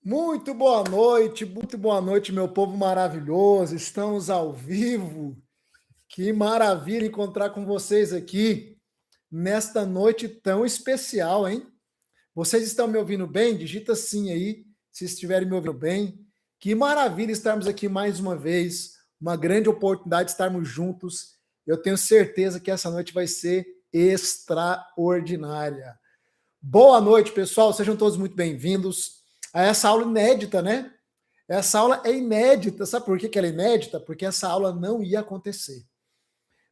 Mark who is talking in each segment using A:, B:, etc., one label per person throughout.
A: Muito boa noite, meu povo maravilhoso. Estamos ao vivo. Que maravilha encontrar com vocês aqui nesta noite tão especial, hein? Vocês estão me ouvindo bem? Digita sim aí, se estiverem me ouvindo bem. Que maravilha estarmos aqui mais uma vez. Uma grande oportunidade de estarmos juntos. Eu tenho certeza que essa noite vai ser extraordinária. Boa noite, pessoal. Sejam todos muito bem-vindos a essa aula inédita, né? Essa aula é inédita. Sabe por que ela é inédita? Porque essa aula não ia acontecer.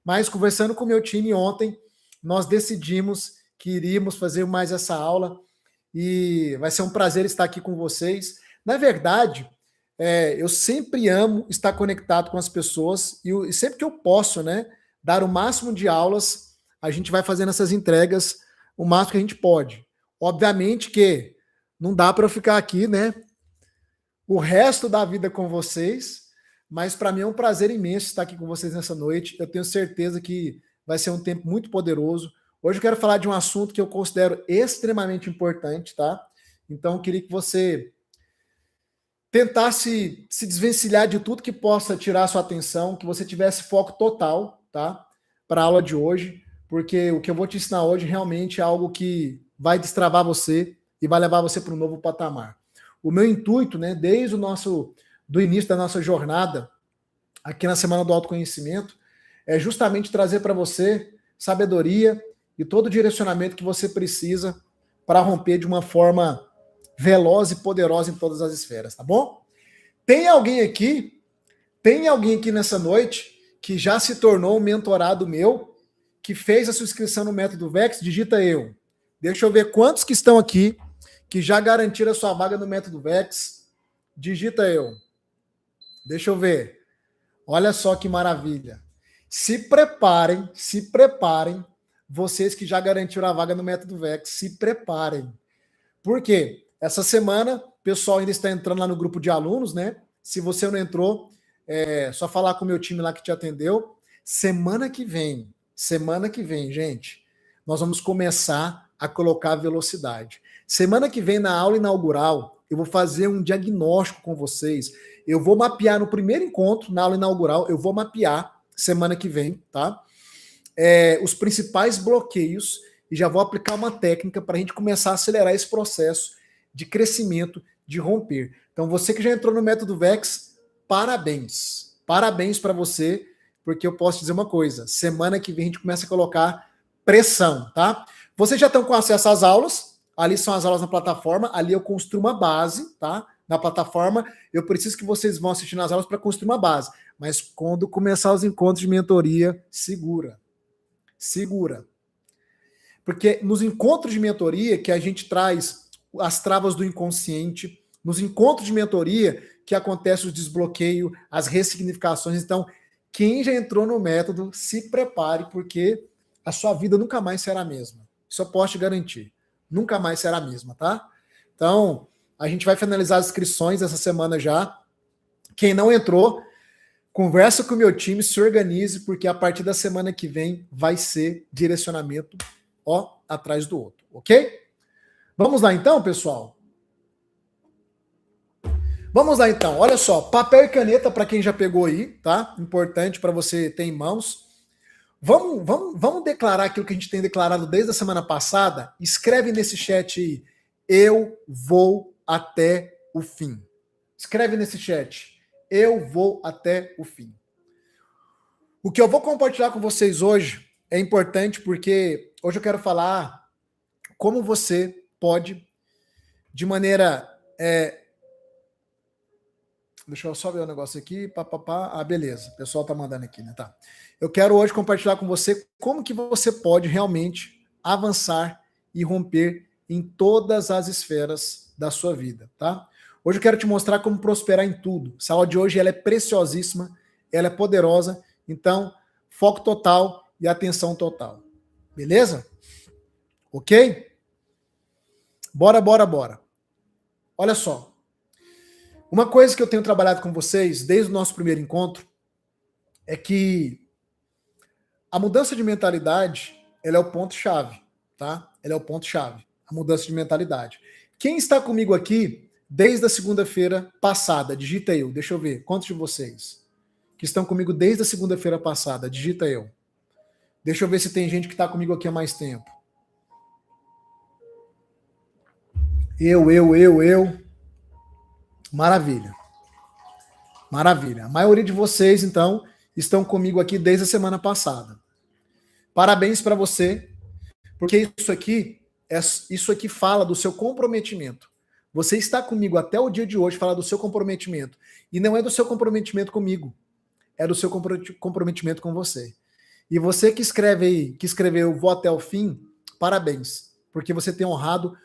A: Mas conversando com o meu time ontem, nós decidimos que iríamos fazer mais essa aula e vai ser um prazer estar aqui com vocês. Na verdade, eu sempre amo estar conectado com as pessoas e sempre que eu posso, né, dar o máximo de aulas, a gente vai fazendo essas entregas o máximo que a gente pode. Obviamente que não dá para eu ficar aqui, né, o resto da vida com vocês, mas para mim é um prazer imenso estar aqui com vocês nessa noite. Eu tenho certeza que vai ser um tempo muito poderoso. Hoje eu quero falar de um assunto que eu considero extremamente importante, tá? Então eu queria que você tentasse se desvencilhar de tudo que possa tirar a sua atenção, que você tivesse foco total, tá? Para a aula de hoje, porque o que eu vou te ensinar hoje realmente é algo que vai destravar você e vai levar você para um novo patamar. O meu intuito, né, desde do início da nossa jornada aqui na Semana do Autoconhecimento, é justamente trazer para você sabedoria e todo o direcionamento que você precisa para romper de uma forma veloz e poderosa em todas as esferas, tá bom? Tem alguém aqui nessa noite que já se tornou um mentorado meu, que fez a sua inscrição no Método Vex? Digita eu. Deixa eu ver quantos que estão aqui que já garantiram a sua vaga no Método Vex. Digita eu. Deixa eu ver. Olha só que maravilha. Se preparem, vocês que já garantiram a vaga no Método Vex, se preparem. Por quê? Essa semana, o pessoal ainda está entrando lá no grupo de alunos, né? Se você não entrou, é só falar com o meu time lá que te atendeu. Semana que vem, gente, nós vamos começar a colocar velocidade. Semana que vem, na aula inaugural, eu vou fazer um diagnóstico com vocês. Eu vou mapear no primeiro encontro, na aula inaugural, eu vou mapear semana que vem, tá? Os principais bloqueios e já vou aplicar uma técnica para a gente começar a acelerar esse processo de crescimento, de romper. Então, você que já entrou no Método Vex, parabéns. Parabéns para você, porque eu posso dizer uma coisa, semana que vem a gente começa a colocar pressão, tá? Vocês já estão com acesso às aulas, ali são as aulas na plataforma, ali eu construo uma base, tá? Na plataforma, eu preciso que vocês vão assistindo as aulas para construir uma base. Mas quando começar os encontros de mentoria, segura. Porque nos encontros de mentoria que a gente traz as travas do inconsciente, nos encontros de mentoria que acontece o desbloqueio, as ressignificações. Então, quem já entrou no método, se prepare, porque a sua vida nunca mais será a mesma. Isso eu posso te garantir. Nunca mais será a mesma, tá? Então, a gente vai finalizar as inscrições essa semana já. Quem não entrou, conversa com o meu time, se organize, porque a partir da semana que vem vai ser direcionamento atrás do outro, ok? Vamos lá então, pessoal? Vamos lá então, olha só, papel e caneta para quem já pegou aí, tá? Importante para você ter em mãos. Vamos declarar aquilo que a gente tem declarado desde a semana passada? Escreve nesse chat aí, eu vou até o fim. Escreve nesse chat, eu vou até o fim. O que eu vou compartilhar com vocês hoje é importante porque hoje eu quero falar como você pode, de maneira... Deixa eu só ver o negócio aqui. Beleza. O pessoal tá mandando aqui, né? Tá. Eu quero hoje compartilhar com você como que você pode realmente avançar e romper em todas as esferas da sua vida, tá? Hoje eu quero te mostrar como prosperar em tudo. Essa aula de hoje ela é preciosíssima, ela é poderosa. Então, foco total e atenção total. Beleza? Ok? Bora. Olha só. Uma coisa que eu tenho trabalhado com vocês desde o nosso primeiro encontro é que a mudança de mentalidade, ela é o ponto-chave, tá? Ela é o ponto-chave, a mudança de mentalidade. Quem está comigo aqui desde a segunda-feira passada? Digita eu, deixa eu ver. Quantos de vocês que estão comigo desde a segunda-feira passada? Digita eu. Deixa eu ver se tem gente que está comigo aqui há mais tempo. Eu. Maravilha. Maravilha. A maioria de vocês, então, estão comigo aqui desde a semana passada. Parabéns para você, porque isso aqui fala do seu comprometimento. Você está comigo até o dia de hoje, fala do seu comprometimento. E não é do seu comprometimento comigo, é do seu comprometimento com você. E você que escreve aí, que escreveu vou até o fim, parabéns, porque você tem honrado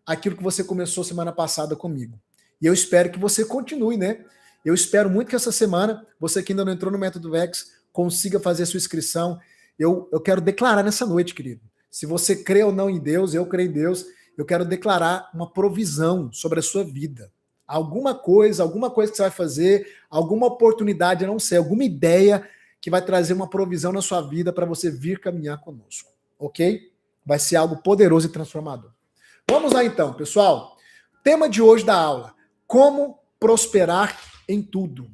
A: aquilo que você começou semana passada comigo. E eu espero que você continue, né? Eu espero muito que essa semana, você que ainda não entrou no Método Vex, consiga fazer a sua inscrição. Eu quero declarar nessa noite, querido. Se você crê ou não em Deus, eu creio em Deus, eu quero declarar uma provisão sobre a sua vida. Alguma coisa que você vai fazer, alguma oportunidade, eu não sei, alguma ideia que vai trazer uma provisão na sua vida para você vir caminhar conosco, ok? Vai ser algo poderoso e transformador. Vamos lá então, pessoal. Tema de hoje da aula: como prosperar em tudo.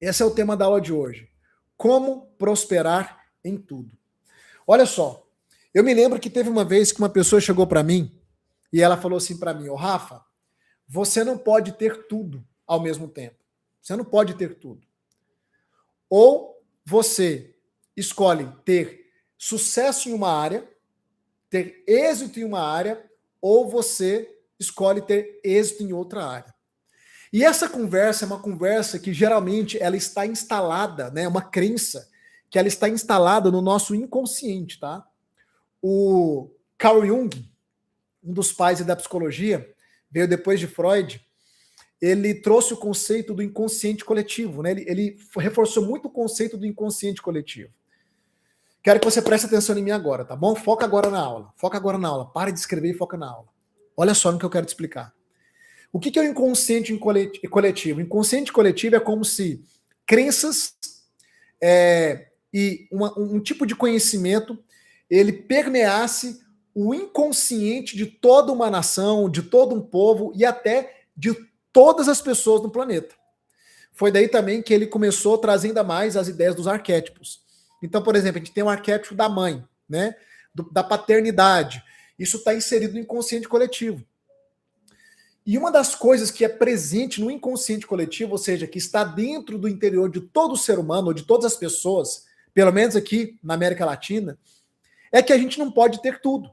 A: Esse é o tema da aula de hoje. Como prosperar em tudo. Olha só, eu me lembro que teve uma vez que uma pessoa chegou para mim e ela falou assim para mim: ô Rafa, você não pode ter tudo ao mesmo tempo. Você não pode ter tudo. Ou você escolhe ter sucesso em uma área, ter êxito em uma área, ou você escolhe ter êxito em outra área. E essa conversa é uma conversa que geralmente ela está instalada, né? Uma crença que ela está instalada no nosso inconsciente, tá? O Carl Jung, um dos pais da psicologia, veio depois de Freud, ele trouxe o conceito do inconsciente coletivo, né? Ele reforçou muito o conceito do inconsciente coletivo. Quero que você preste atenção em mim agora, tá bom? Foca agora na aula. Foca agora na aula. Para de escrever e foca na aula. Olha só no que eu quero te explicar. O que é o inconsciente coletivo? O inconsciente coletivo é como se crenças e um tipo de conhecimento ele permeasse o inconsciente de toda uma nação, de todo um povo e até de todas as pessoas no planeta. Foi daí também que ele começou trazendo mais as ideias dos arquétipos. Então, por exemplo, a gente tem o arquétipo da mãe, né? Da paternidade. Isso está inserido no inconsciente coletivo. E uma das coisas que é presente no inconsciente coletivo, ou seja, que está dentro do interior de todo ser humano, ou de todas as pessoas, pelo menos aqui na América Latina, é que a gente não pode ter tudo.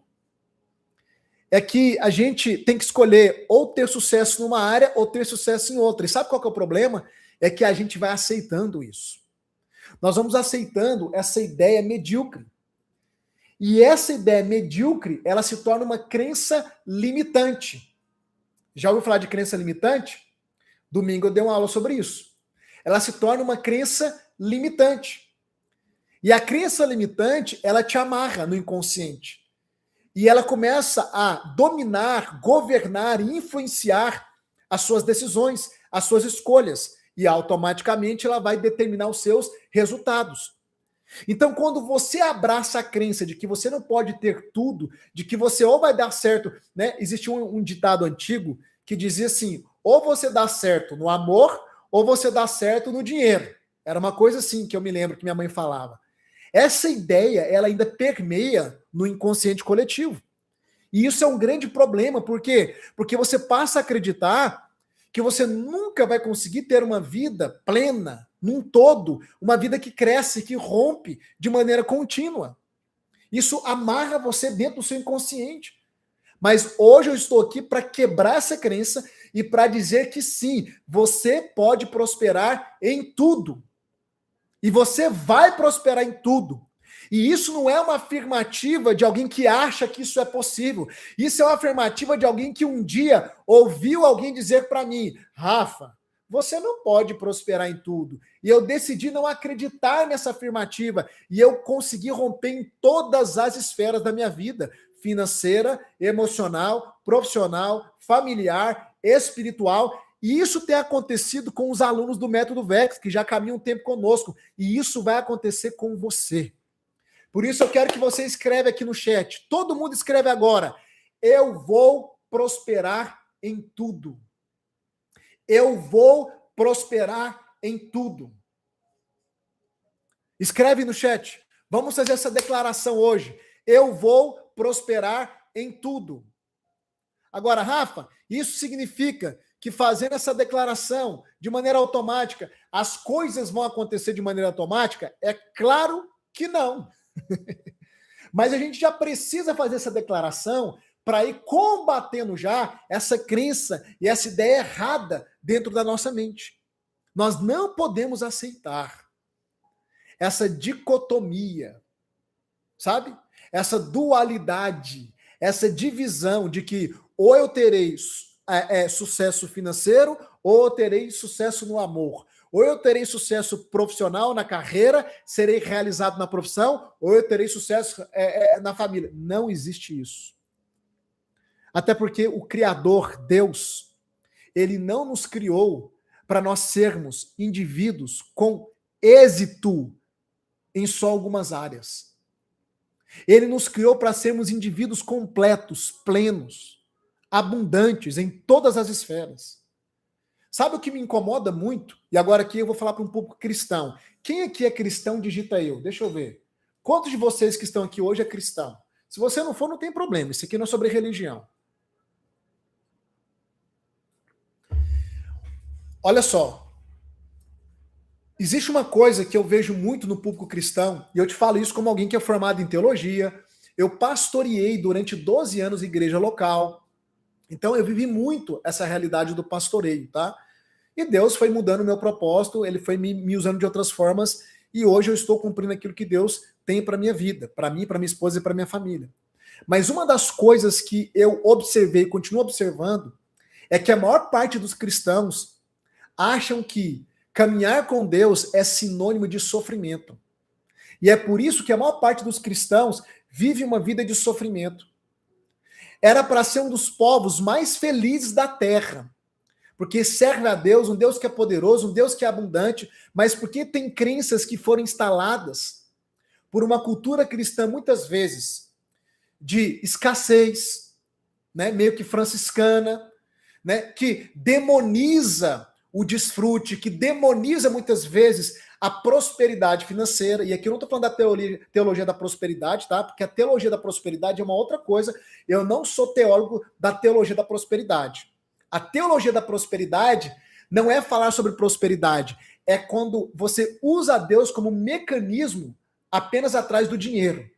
A: É que a gente tem que escolher ou ter sucesso numa área ou ter sucesso em outra. E sabe qual que é o problema? É que a gente vai aceitando isso. Nós vamos aceitando essa ideia medíocre. E essa ideia medíocre, ela se torna uma crença limitante. Já ouviu falar de crença limitante? Domingo eu dei uma aula sobre isso. Ela se torna uma crença limitante. E a crença limitante, ela te amarra no inconsciente. E ela começa a dominar, governar e influenciar as suas decisões, as suas escolhas. E automaticamente ela vai determinar os seus resultados. Então, quando você abraça a crença de que você não pode ter tudo, de que você ou vai dar certo, né? Existe um ditado antigo que dizia assim: ou você dá certo no amor, ou você dá certo no dinheiro. Era uma coisa assim que eu me lembro que minha mãe falava. Essa ideia, ela ainda permeia no inconsciente coletivo. E isso é um grande problema, por quê? Porque você passa a acreditar que você nunca vai conseguir ter uma vida plena, num todo, uma vida que cresce, que rompe de maneira contínua. Isso amarra você dentro do seu inconsciente. Mas hoje eu estou aqui para quebrar essa crença e para dizer que sim, você pode prosperar em tudo. E você vai prosperar em tudo. E isso não é uma afirmativa de alguém que acha que isso é possível. Isso é uma afirmativa de alguém que um dia ouviu alguém dizer para mim: Rafa, você não pode prosperar em tudo. E eu decidi não acreditar nessa afirmativa. E eu consegui romper em todas as esferas da minha vida: financeira, emocional, profissional, familiar, espiritual. E isso tem acontecido com os alunos do Método Vex, que já caminham um tempo conosco. E isso vai acontecer com você. Por isso eu quero que você escreva aqui no chat. Todo mundo escreve agora: eu vou prosperar em tudo. Eu vou prosperar em tudo. Escreve no chat. Vamos fazer essa declaração hoje. Eu vou prosperar em tudo. Agora, Rafa, isso significa que fazendo essa declaração de maneira automática, as coisas vão acontecer de maneira automática? É claro que não. Mas a gente já precisa fazer essa declaração para ir combatendo já essa crença e essa ideia errada dentro da nossa mente. Nós não podemos aceitar essa dicotomia, sabe? Essa dualidade, essa divisão de que ou eu terei sucesso financeiro ou eu terei sucesso no amor. Ou eu terei sucesso profissional na carreira, serei realizado na profissão, ou eu terei sucesso na família. Não existe isso. Até porque o Criador, Deus, ele não nos criou para nós sermos indivíduos com êxito em só algumas áreas. Ele nos criou para sermos indivíduos completos, plenos, abundantes em todas as esferas. Sabe o que me incomoda muito? E agora aqui eu vou falar para um público cristão. Quem aqui é cristão, digita eu. Deixa eu ver. Quantos de vocês que estão aqui hoje é cristão? Se você não for, não tem problema. Isso aqui não é sobre religião. Olha só. Existe uma coisa que eu vejo muito no público cristão, e eu te falo isso como alguém que é formado em teologia. Eu pastoreei durante 12 anos igreja local. Então eu vivi muito essa realidade do pastoreio, tá? E Deus foi mudando o meu propósito, ele foi me usando de outras formas, e hoje eu estou cumprindo aquilo que Deus tem para minha vida, para mim, para minha esposa e para minha família. Mas uma das coisas que eu observei e continuo observando é que a maior parte dos cristãos acham que caminhar com Deus é sinônimo de sofrimento. E é por isso que a maior parte dos cristãos vive uma vida de sofrimento. Era para ser um dos povos mais felizes da terra, porque serve a Deus, um Deus que é poderoso, um Deus que é abundante, mas porque tem crenças que foram instaladas por uma cultura cristã, muitas vezes, de escassez, né, meio que franciscana, né, que demoniza o desfrute, que demoniza muitas vezes a prosperidade financeira. E aqui eu não estou falando da teologia da prosperidade, tá? Porque a teologia da prosperidade é uma outra coisa. Eu não sou teólogo da teologia da prosperidade. A teologia da prosperidade não é falar sobre prosperidade, é quando você usa Deus como mecanismo apenas atrás do dinheiro.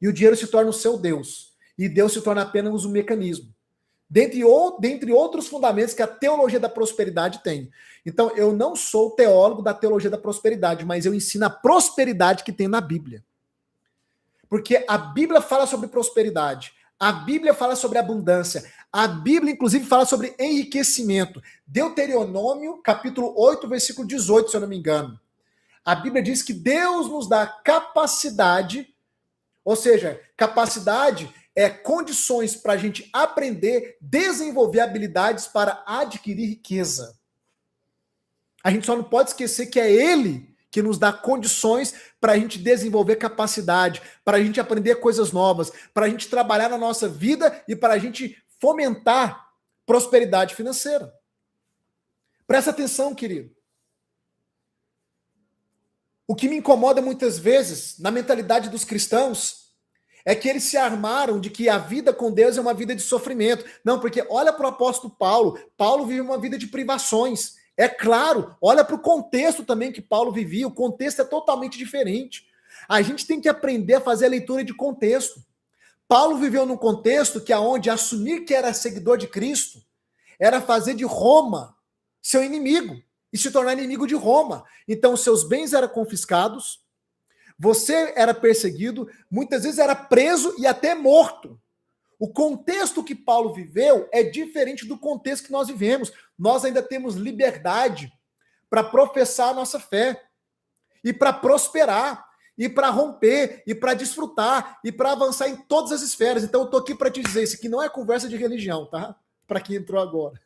A: E o dinheiro se torna o seu Deus. E Deus se torna apenas um mecanismo. Dentre outros fundamentos que a teologia da prosperidade tem. Então, eu não sou teólogo da teologia da prosperidade, mas eu ensino a prosperidade que tem na Bíblia. Porque a Bíblia fala sobre prosperidade, a Bíblia fala sobre abundância, a Bíblia, inclusive, fala sobre enriquecimento. Deuteronômio, capítulo 8, versículo 18, se eu não me engano. A Bíblia diz que Deus nos dá capacidade, ou seja, capacidade é condições para a gente aprender, desenvolver habilidades para adquirir riqueza. A gente só não pode esquecer que é Ele que nos dá condições para a gente desenvolver capacidade, para a gente aprender coisas novas, para a gente trabalhar na nossa vida e para a gente fomentar prosperidade financeira. Presta atenção, querido. O que me incomoda muitas vezes na mentalidade dos cristãos é que eles se armaram de que a vida com Deus é uma vida de sofrimento. Não, porque olha para o apóstolo Paulo. Paulo vive uma vida de privações. É claro, olha para o contexto também que Paulo vivia. O contexto é totalmente diferente. A gente tem que aprender a fazer a leitura de contexto. Paulo viveu num contexto que aonde assumir que era seguidor de Cristo era fazer de Roma seu inimigo e se tornar inimigo de Roma. Então, seus bens eram confiscados, você era perseguido, muitas vezes era preso e até morto. O contexto que Paulo viveu é diferente do contexto que nós vivemos. Nós ainda temos liberdade para professar a nossa fé e para prosperar e para romper e para desfrutar e para avançar em todas as esferas. Então eu estou aqui para te dizer, isso aqui não é conversa de religião, tá? Para quem entrou agora.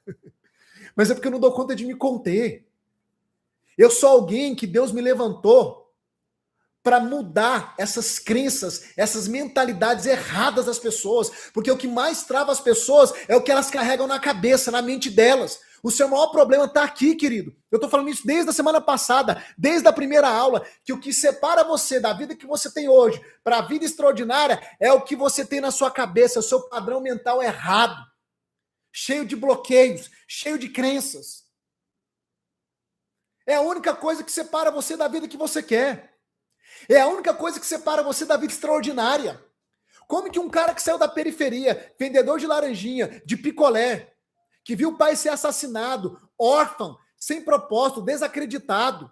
A: Mas é porque eu não dou conta de me conter. Eu sou alguém que Deus me levantou para mudar essas crenças, essas mentalidades erradas das pessoas, porque o que mais trava as pessoas é o que elas carregam na cabeça, na mente delas. O seu maior problema está aqui, querido. Eu estou falando isso desde a semana passada, desde a primeira aula, que o que separa você da vida que você tem hoje para a vida extraordinária é o que você tem na sua cabeça, o seu padrão mental errado, cheio de bloqueios, cheio de crenças. É a única coisa que separa você da vida que você quer. É a única coisa que separa você da vida extraordinária. Como que um cara que saiu da periferia, vendedor de laranjinha, de picolé, que viu o pai ser assassinado, órfão, sem propósito, desacreditado,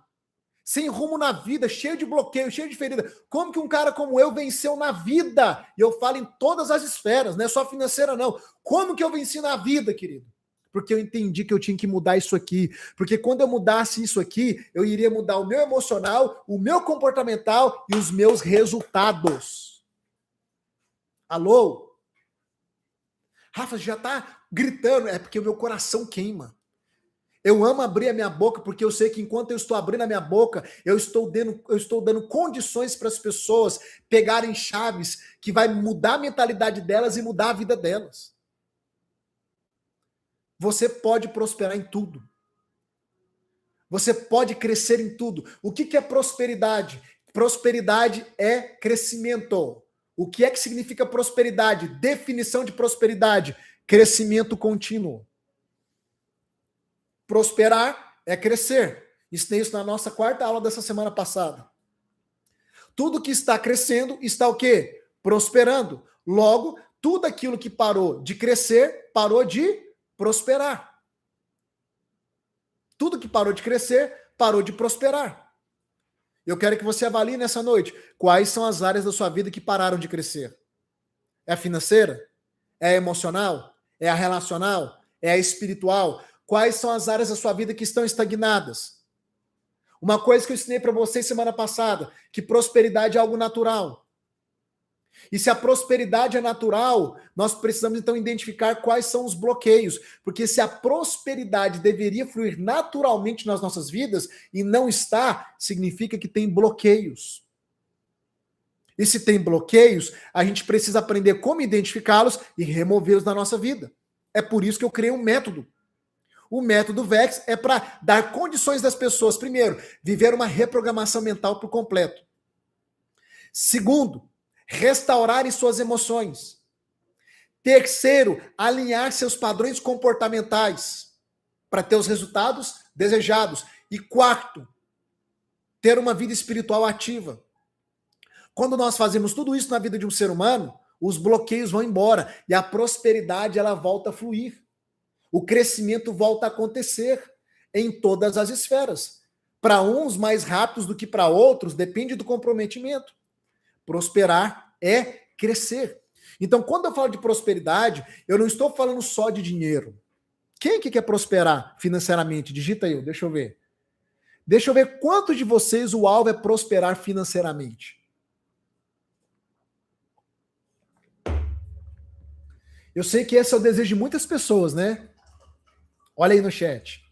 A: sem rumo na vida, cheio de bloqueio, cheio de ferida. Como que um cara como eu venceu na vida? E eu falo em todas as esferas, não é só financeira não. Como que eu venci na vida, querido? Porque eu entendi que eu tinha que mudar isso aqui. Porque quando eu mudasse isso aqui, eu iria mudar o meu emocional, o meu comportamental e os meus resultados. Alô? Rafa, já tá gritando. É porque o meu coração queima. Eu amo abrir a minha boca porque eu sei que enquanto eu estou abrindo a minha boca, eu estou dando condições para as pessoas pegarem chaves que vai mudar a mentalidade delas e mudar a vida delas. Você pode prosperar em tudo. Você pode crescer em tudo. O que é prosperidade? Prosperidade é crescimento. O que é que significa prosperidade? Definição de prosperidade: crescimento contínuo. Prosperar é crescer. Ensinei isso na nossa quarta aula dessa semana passada. Tudo que está crescendo está o quê? Prosperando. Logo, tudo aquilo que parou de crescer, parou de prosperar. Tudo que parou de crescer, parou de prosperar. Eu quero que você avalie nessa noite quais são as áreas da sua vida que pararam de crescer. É a financeira? É a emocional? É a relacional? É a espiritual? Quais são as áreas da sua vida que estão estagnadas? Uma coisa que eu ensinei para vocês semana passada, que prosperidade é algo natural. E se a prosperidade é natural, nós precisamos então identificar quais são os bloqueios. Porque se a prosperidade deveria fluir naturalmente nas nossas vidas e não está, significa que tem bloqueios. E se tem bloqueios, a gente precisa aprender como identificá-los e removê-los da nossa vida. É por isso que eu criei um método. O método VEX é para dar condições das pessoas, primeiro, viver uma reprogramação mental por completo. Segundo, restaurarem suas emoções. Terceiro, alinhar seus padrões comportamentais para ter os resultados desejados. E quarto, ter uma vida espiritual ativa. Quando nós fazemos tudo isso na vida de um ser humano, os bloqueios vão embora e a prosperidade ela volta a fluir. O crescimento volta a acontecer em todas as esferas. Para uns mais rápidos do que para outros, depende do comprometimento. Prosperar é crescer. Então, quando eu falo de prosperidade, eu não estou falando só de dinheiro. Quem que quer prosperar financeiramente? Digita aí, deixa eu ver. Deixa eu ver quantos de vocês o alvo é prosperar financeiramente. Eu sei que esse é o desejo de muitas pessoas, né? Olha aí no chat.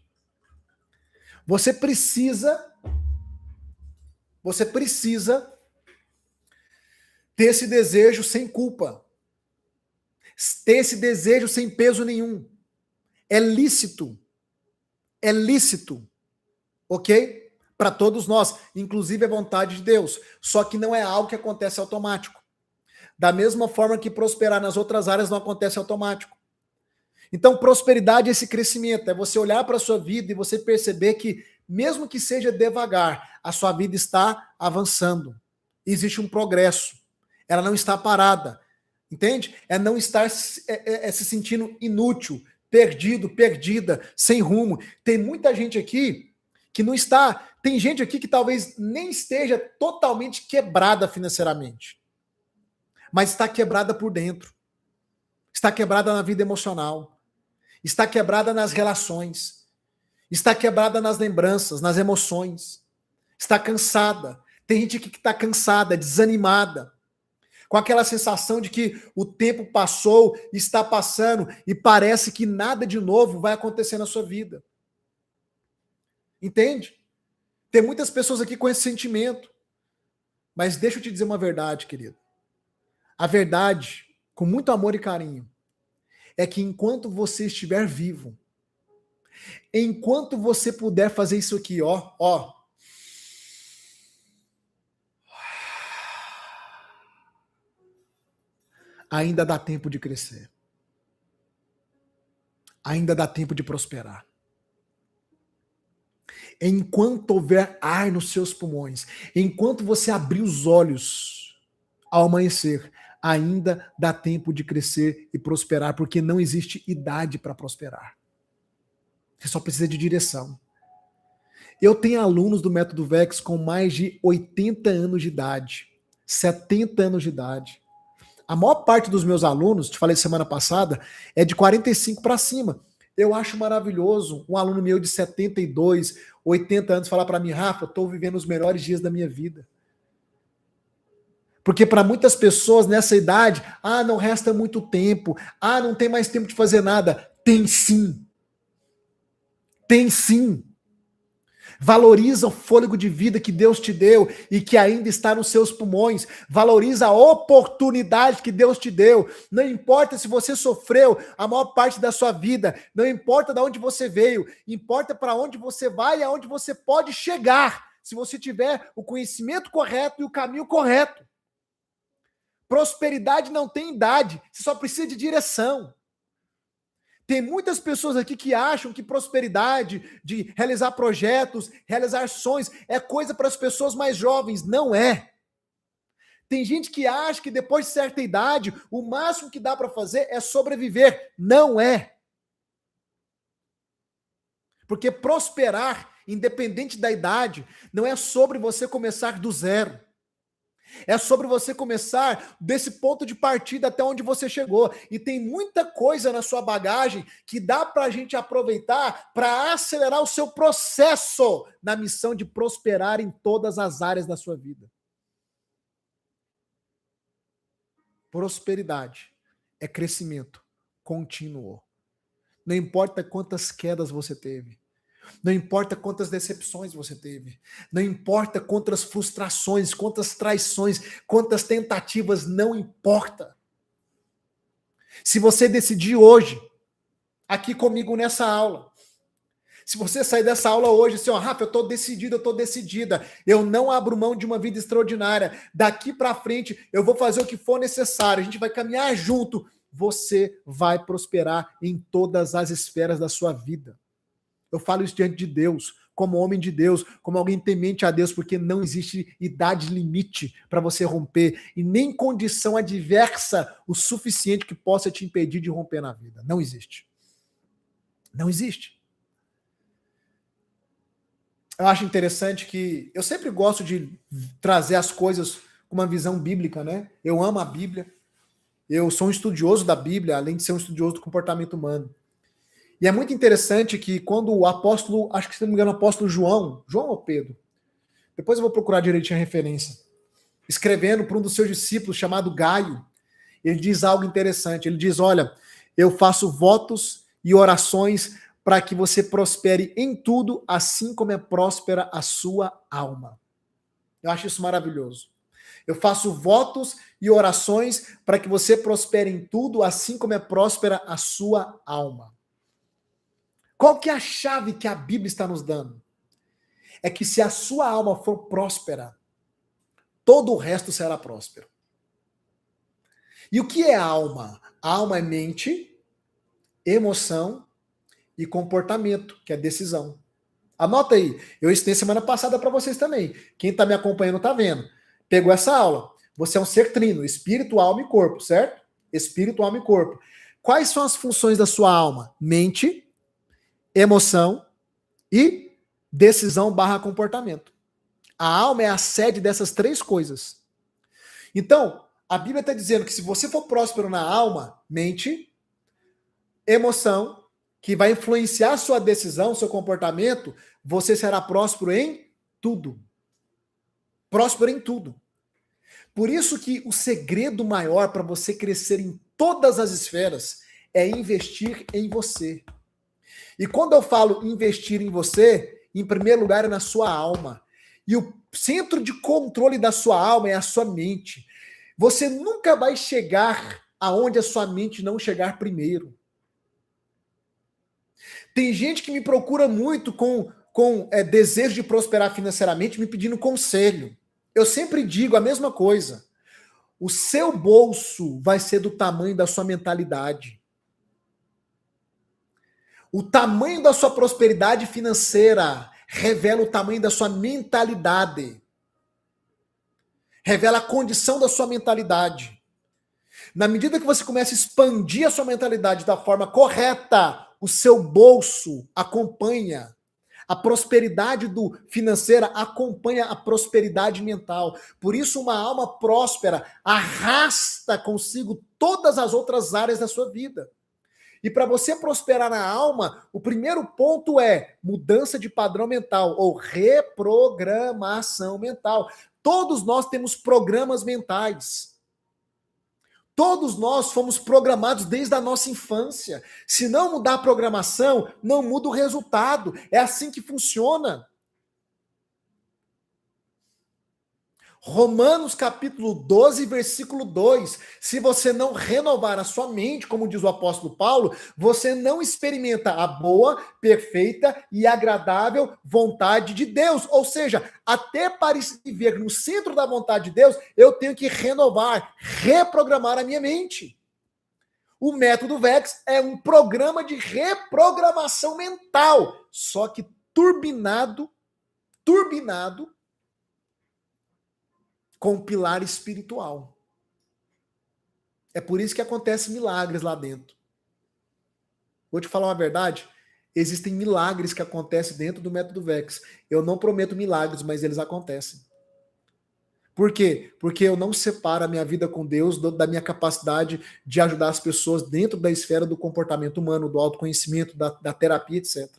A: Você precisa ter esse desejo sem culpa. Ter esse desejo sem peso nenhum. É lícito. É lícito. Ok? Para todos nós. Inclusive é vontade de Deus. Só que não é algo que acontece automático. Da mesma forma que prosperar nas outras áreas não acontece automático. Então, prosperidade é esse crescimento. É você olhar para a sua vida e você perceber que, mesmo que seja devagar, a sua vida está avançando. Existe um progresso. Ela não está parada. Entende? É não estar se sentindo inútil, perdido, perdida, sem rumo. Tem muita gente aqui que não está... Tem gente aqui que talvez nem esteja totalmente quebrada financeiramente. Mas está quebrada por dentro. Está quebrada na vida emocional. Está quebrada nas relações. Está quebrada nas lembranças, nas emoções. Está cansada. Tem gente aqui que está cansada, desanimada. Com aquela sensação de que o tempo passou, está passando e parece que nada de novo vai acontecer na sua vida. Entende? Tem muitas pessoas aqui com esse sentimento. Mas deixa eu te dizer uma verdade, querido. A verdade, com muito amor e carinho, é que enquanto você estiver vivo, Enquanto você puder fazer isso aqui, ó. Ainda dá tempo de crescer. Ainda dá tempo de prosperar. Enquanto houver ar nos seus pulmões, enquanto você abrir os olhos ao amanhecer, ainda dá tempo de crescer e prosperar, porque não existe idade para prosperar. Você só precisa de direção. Eu tenho alunos do Método Vex com mais de 80 anos de idade, 70 anos de idade. A maior parte dos meus alunos, te falei semana passada, é de 45 para cima. Eu acho maravilhoso um aluno meu de 72, 80 anos falar para mim, Rafa, eu estou vivendo os melhores dias da minha vida. Porque para muitas pessoas nessa idade, não resta muito tempo, não tem mais tempo de fazer nada. Tem sim. Tem sim. Valoriza o fôlego de vida que Deus te deu e que ainda está nos seus pulmões. Valoriza a oportunidade que Deus te deu. Não importa se você sofreu a maior parte da sua vida, não importa de onde você veio, importa para onde você vai e aonde você pode chegar, se você tiver o conhecimento correto e o caminho correto. Prosperidade não tem idade, você só precisa de direção. Tem muitas pessoas aqui que acham que prosperidade, de realizar projetos, realizar sonhos, é coisa para as pessoas mais jovens. Não é. Tem gente que acha que depois de certa idade, o máximo que dá para fazer é sobreviver. Não é. Porque prosperar, independente da idade, não é sobre você começar do zero. É sobre você começar desse ponto de partida até onde você chegou. E tem muita coisa na sua bagagem que dá para a gente aproveitar para acelerar o seu processo na missão de prosperar em todas as áreas da sua vida. Prosperidade é crescimento contínuo. Não importa quantas quedas você teve. Não importa quantas decepções você teve, não importa quantas frustrações, quantas traições, quantas tentativas, não importa. Se você decidir hoje, aqui comigo nessa aula, se você sair dessa aula hoje, assim, Rafa, eu estou decidido, eu estou decidida, eu não abro mão de uma vida extraordinária, daqui para frente eu vou fazer o que for necessário, a gente vai caminhar junto, você vai prosperar em todas as esferas da sua vida. Eu falo isso diante de Deus, como homem de Deus, como alguém temente a Deus, porque não existe idade limite para você romper e nem condição adversa o suficiente que possa te impedir de romper na vida. Não existe. Não existe. Eu acho interessante que eu sempre gosto de trazer as coisas com uma visão bíblica, né? Eu amo a Bíblia. Eu sou um estudioso da Bíblia, além de ser um estudioso do comportamento humano. E é muito interessante que quando o apóstolo, acho que se não me engano, o apóstolo João ou Pedro, depois eu vou procurar direitinho a referência, escrevendo para um dos seus discípulos chamado Gaio, ele diz algo interessante, ele diz, olha, eu faço votos e orações para que você prospere em tudo, assim como é próspera a sua alma. Eu acho isso maravilhoso. Eu faço votos e orações para que você prospere em tudo, assim como é próspera a sua alma. Qual que é a chave que a Bíblia está nos dando? É que se a sua alma for próspera, todo o resto será próspero. E o que é alma? A alma é mente, emoção e comportamento, que é decisão. Anota aí, eu ensinei semana passada para vocês também. Quem está me acompanhando está vendo. Pegou essa aula. Você é um ser trino, espírito, alma e corpo, certo? Espírito, alma e corpo. Quais são as funções da sua alma? Mente, emoção e decisão/comportamento. A alma é a sede dessas três coisas. Então, a Bíblia está dizendo que se você for próspero na alma, mente, emoção, que vai influenciar sua decisão, seu comportamento, você será próspero em tudo. Próspero em tudo. Por isso que o segredo maior para você crescer em todas as esferas é investir em você. E quando eu falo investir em você, em primeiro lugar é na sua alma. E o centro de controle da sua alma é a sua mente. Você nunca vai chegar aonde a sua mente não chegar primeiro. Tem gente que me procura muito com desejo de prosperar financeiramente, me pedindo conselho. Eu sempre digo a mesma coisa. O seu bolso vai ser do tamanho da sua mentalidade. O tamanho da sua prosperidade financeira revela o tamanho da sua mentalidade. Revela a condição da sua mentalidade. Na medida que você começa a expandir a sua mentalidade da forma correta, o seu bolso acompanha. A prosperidade financeira acompanha a prosperidade mental. Por isso, uma alma próspera arrasta consigo todas as outras áreas da sua vida. E para você prosperar na alma, o primeiro ponto é mudança de padrão mental ou reprogramação mental. Todos nós temos programas mentais. Todos nós fomos programados desde a nossa infância. Se não mudar a programação, não muda o resultado. É assim que funciona. Romanos capítulo 12, versículo 2. Se você não renovar a sua mente, como diz o apóstolo Paulo, você não experimenta a boa, perfeita e agradável vontade de Deus. Ou seja, até para viver no centro da vontade de Deus, eu tenho que renovar, reprogramar a minha mente. O método VEX é um programa de reprogramação mental, só que turbinado com o pilar espiritual. É por isso que acontecem milagres lá dentro. Vou te falar uma verdade, existem milagres que acontecem dentro do método VEX. Eu não prometo milagres, mas eles acontecem. Por quê? Porque eu não separo a minha vida com Deus da minha capacidade de ajudar as pessoas dentro da esfera do comportamento humano, do autoconhecimento, da terapia, etc.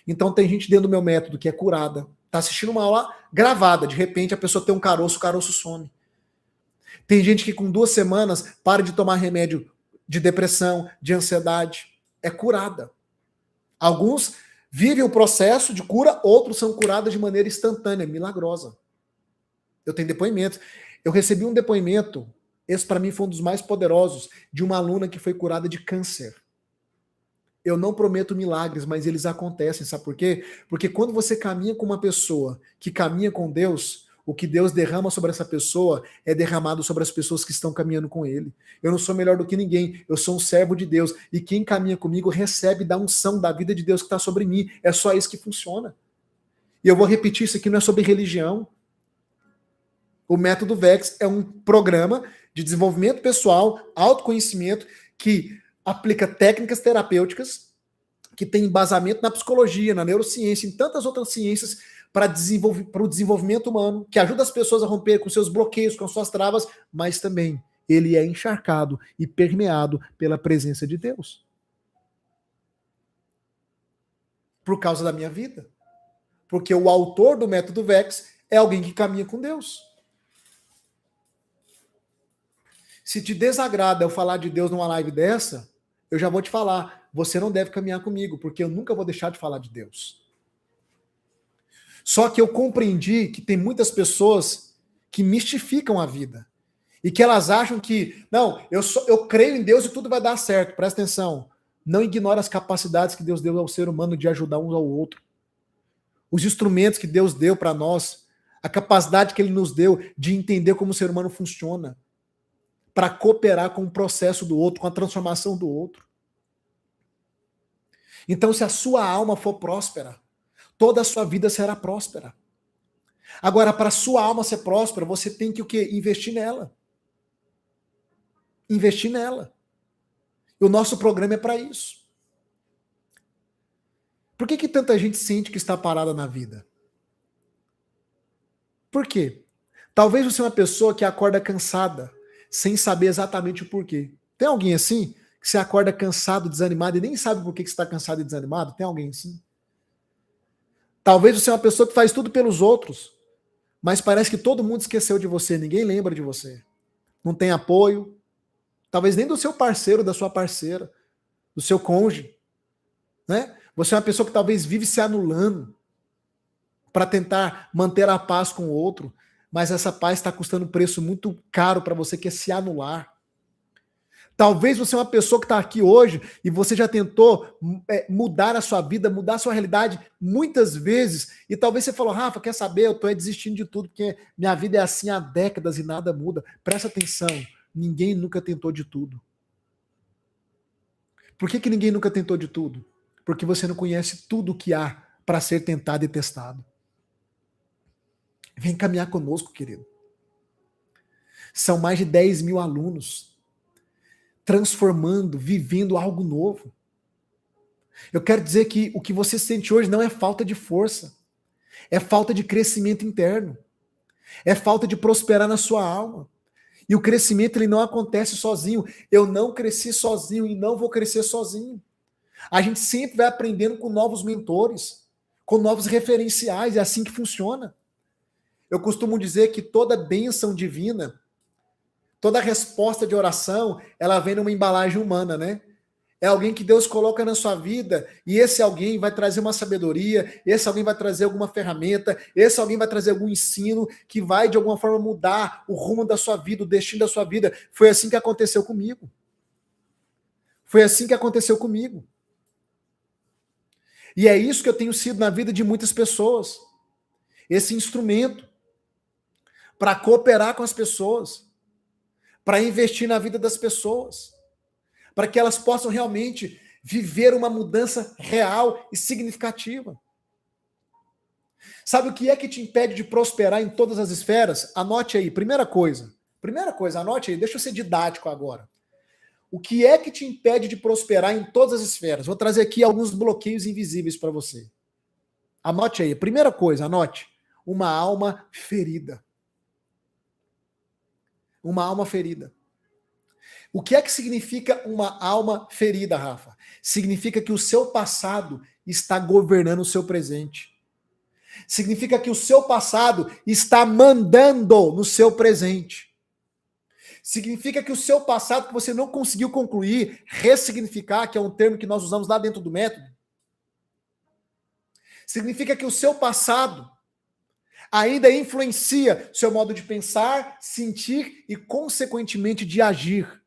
A: Então tem gente dentro do meu método que é curada. Tá assistindo uma aula gravada, de repente a pessoa tem um caroço, o caroço some. Tem gente que com 2 semanas para de tomar remédio de depressão, de ansiedade. É curada. Alguns vivem o processo de cura, outros são curados de maneira instantânea, milagrosa. Eu tenho depoimentos. Eu recebi um depoimento, esse para mim foi um dos mais poderosos, de uma aluna que foi curada de câncer. Eu não prometo milagres, mas eles acontecem, sabe por quê? Porque quando você caminha com uma pessoa que caminha com Deus, o que Deus derrama sobre essa pessoa é derramado sobre as pessoas que estão caminhando com Ele. Eu não sou melhor do que ninguém, eu sou um servo de Deus, e quem caminha comigo recebe da unção da vida de Deus que está sobre mim. É só isso que funciona. E eu vou repetir, isso aqui não é sobre religião. O método VEX é um programa de desenvolvimento pessoal, autoconhecimento, que aplica técnicas terapêuticas, que tem embasamento na psicologia, na neurociência, em tantas outras ciências para o desenvolvimento humano, que ajuda as pessoas a romper com seus bloqueios, com suas travas, mas também ele é encharcado e permeado pela presença de Deus. Por causa da minha vida. Porque o autor do método VEX é alguém que caminha com Deus. Se te desagrada eu falar de Deus numa live dessa, eu já vou te falar, você não deve caminhar comigo, porque eu nunca vou deixar de falar de Deus. Só que eu compreendi que tem muitas pessoas que mistificam a vida. E que elas acham que, não, eu creio em Deus e tudo vai dar certo. Presta atenção. Não ignore as capacidades que Deus deu ao ser humano de ajudar uns ao outro. Os instrumentos que Deus deu para nós. A capacidade que Ele nos deu de entender como o ser humano funciona. Para cooperar com o processo do outro, com a transformação do outro. Então, se a sua alma for próspera, toda a sua vida será próspera. Agora, para a sua alma ser próspera, você tem que o quê? Investir nela. Investir nela. E o nosso programa é para isso. Por que tanta gente sente que está parada na vida? Por quê? Talvez você é uma pessoa que acorda cansada, sem saber exatamente o porquê. Tem alguém assim? Que você acorda cansado, desanimado e nem sabe por que você está cansado e desanimado? Tem alguém assim? Talvez você é uma pessoa que faz tudo pelos outros, mas parece que todo mundo esqueceu de você, ninguém lembra de você. Não tem apoio, talvez nem do seu parceiro, da sua parceira, do seu cônjuge, né? Você é uma pessoa que talvez vive se anulando para tentar manter a paz com o outro, mas essa paz está custando um preço muito caro para você, que é se anular. Talvez você é uma pessoa que está aqui hoje e você já tentou mudar a sua vida, mudar a sua realidade muitas vezes, e talvez você falou, Rafa, quer saber, eu estou desistindo de tudo, porque minha vida é assim há décadas e nada muda. Presta atenção, ninguém nunca tentou de tudo. Por que ninguém nunca tentou de tudo? Porque você não conhece tudo o que há para ser tentado e testado. Vem caminhar conosco, querido. São mais de 10 mil alunos transformando, vivendo algo novo. Eu quero dizer que o que você sente hoje não é falta de força, é falta de crescimento interno, é falta de prosperar na sua alma. E o crescimento ele não acontece sozinho. Eu não cresci sozinho e não vou crescer sozinho. A gente sempre vai aprendendo com novos mentores, com novos referenciais, é assim que funciona. Eu costumo dizer que toda bênção divina, toda resposta de oração, ela vem numa embalagem humana, né? É alguém que Deus coloca na sua vida e esse alguém vai trazer uma sabedoria, esse alguém vai trazer alguma ferramenta, esse alguém vai trazer algum ensino que vai de alguma forma mudar o rumo da sua vida, o destino da sua vida. Foi assim que aconteceu comigo. Foi assim que aconteceu comigo. E é isso que eu tenho sido na vida de muitas pessoas. Esse instrumento para cooperar com as pessoas, para investir na vida das pessoas, para que elas possam realmente viver uma mudança real e significativa. Sabe o que é que te impede de prosperar em todas as esferas? Anote aí, primeira coisa, anote aí, deixa eu ser didático agora. O que é que te impede de prosperar em todas as esferas? Vou trazer aqui alguns bloqueios invisíveis para você. Anote aí, primeira coisa, anote, uma alma ferida. Uma alma ferida. O que é que significa uma alma ferida, Rafa? Significa que o seu passado está governando o seu presente. Significa que o seu passado está mandando no seu presente. Significa que o seu passado que você não conseguiu concluir, ressignificar, que é um termo que nós usamos lá dentro do método. Significa que o seu passado ainda influencia seu modo de pensar, sentir e, consequentemente, de agir.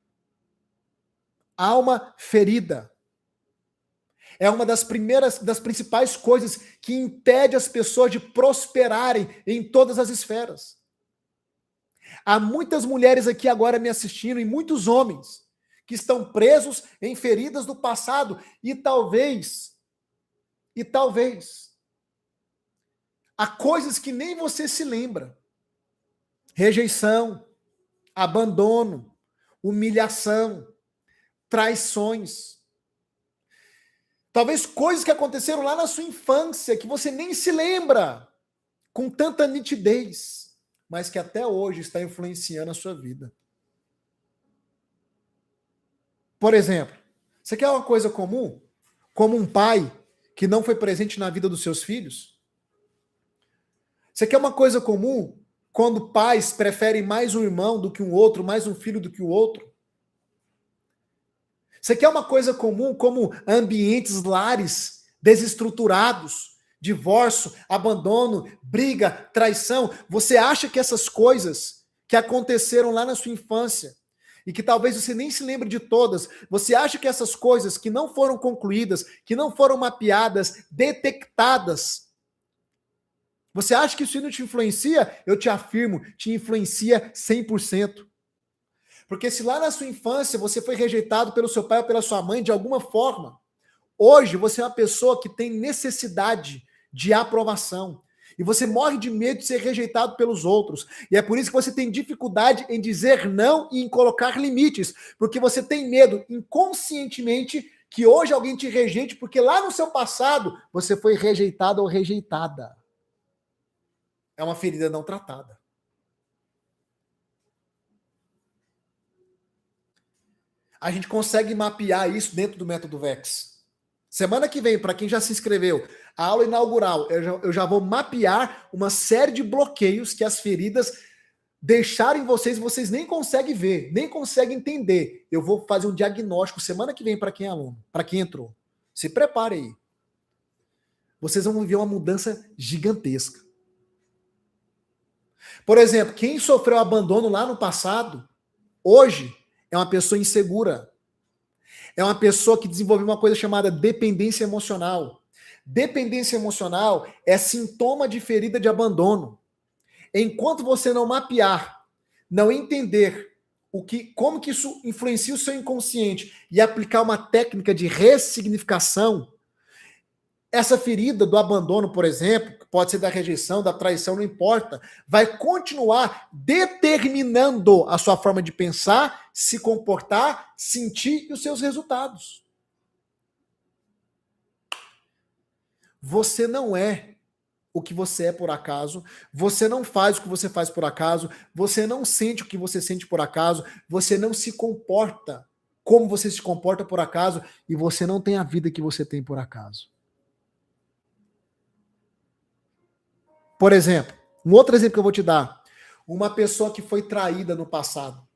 A: Alma ferida. É uma das principais coisas que impede as pessoas de prosperarem em todas as esferas. Há muitas mulheres aqui agora me assistindo e muitos homens que estão presos em feridas do passado e talvez há coisas que nem você se lembra. Rejeição, abandono, humilhação, traições. Talvez coisas que aconteceram lá na sua infância, que você nem se lembra com tanta nitidez, mas que até hoje está influenciando a sua vida. Por exemplo, você quer uma coisa comum? Como um pai que não foi presente na vida dos seus filhos? Você quer uma coisa comum? Quando pais preferem mais um irmão do que um outro, mais um filho do que o outro? Você quer uma coisa comum como ambientes, lares desestruturados, divórcio, abandono, briga, traição? Você acha que essas coisas que aconteceram lá na sua infância e que talvez você nem se lembre de todas, você acha que essas coisas que não foram concluídas, que não foram mapeadas, detectadas, você acha que isso não te influencia? Eu te afirmo, te influencia 100%. Porque se lá na sua infância você foi rejeitado pelo seu pai ou pela sua mãe de alguma forma, hoje você é uma pessoa que tem necessidade de aprovação. E você morre de medo de ser rejeitado pelos outros. E é por isso que você tem dificuldade em dizer não e em colocar limites. Porque você tem medo inconscientemente que hoje alguém te rejeite, porque lá no seu passado você foi rejeitado ou rejeitada. É uma ferida não tratada. A gente consegue mapear isso dentro do método VEX. Semana que vem, para quem já se inscreveu, a aula inaugural, eu já vou mapear uma série de bloqueios que as feridas deixaram em vocês, vocês nem conseguem ver, nem conseguem entender. Eu vou fazer um diagnóstico semana que vem para quem é aluno, para quem entrou. Se prepare aí. Vocês vão viver uma mudança gigantesca. Por exemplo, quem sofreu abandono lá no passado, hoje, é uma pessoa insegura. É uma pessoa que desenvolveu uma coisa chamada dependência emocional. Dependência emocional é sintoma de ferida de abandono. Enquanto você não mapear, não entender como que isso influencia o seu inconsciente e aplicar uma técnica de ressignificação, essa ferida do abandono, por exemplo, que pode ser da rejeição, da traição, não importa, vai continuar determinando a sua forma de pensar, se comportar, sentir e os seus resultados. Você não é o que você é por acaso, você não faz o que você faz por acaso, você não sente o que você sente por acaso, você não se comporta como você se comporta por acaso e você não tem a vida que você tem por acaso. Por exemplo, um outro exemplo que eu vou te dar, uma pessoa que foi traída no passado,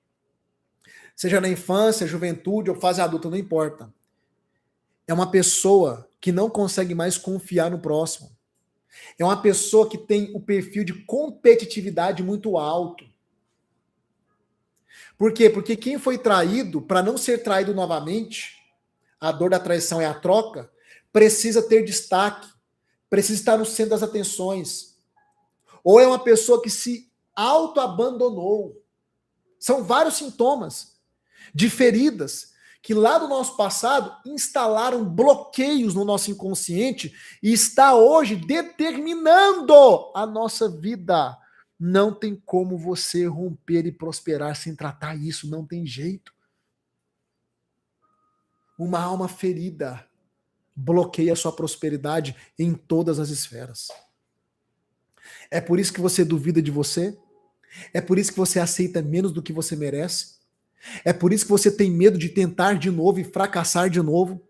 A: seja na infância, juventude ou fase adulta, não importa. É uma pessoa que não consegue mais confiar no próximo. É uma pessoa que tem o perfil de competitividade muito alto. Por quê? Porque quem foi traído, para não ser traído novamente, a dor da traição é a troca, precisa ter destaque, precisa estar no centro das atenções. Ou é uma pessoa que se autoabandonou. São vários sintomas de feridas que lá do nosso passado instalaram bloqueios no nosso inconsciente e está hoje determinando a nossa vida. Não tem como você romper e prosperar sem tratar isso, não tem jeito. Uma alma ferida bloqueia a sua prosperidade em todas as esferas. É por isso que você duvida de você? É por isso que você aceita menos do que você merece? É por isso que você tem medo de tentar de novo e fracassar de novo?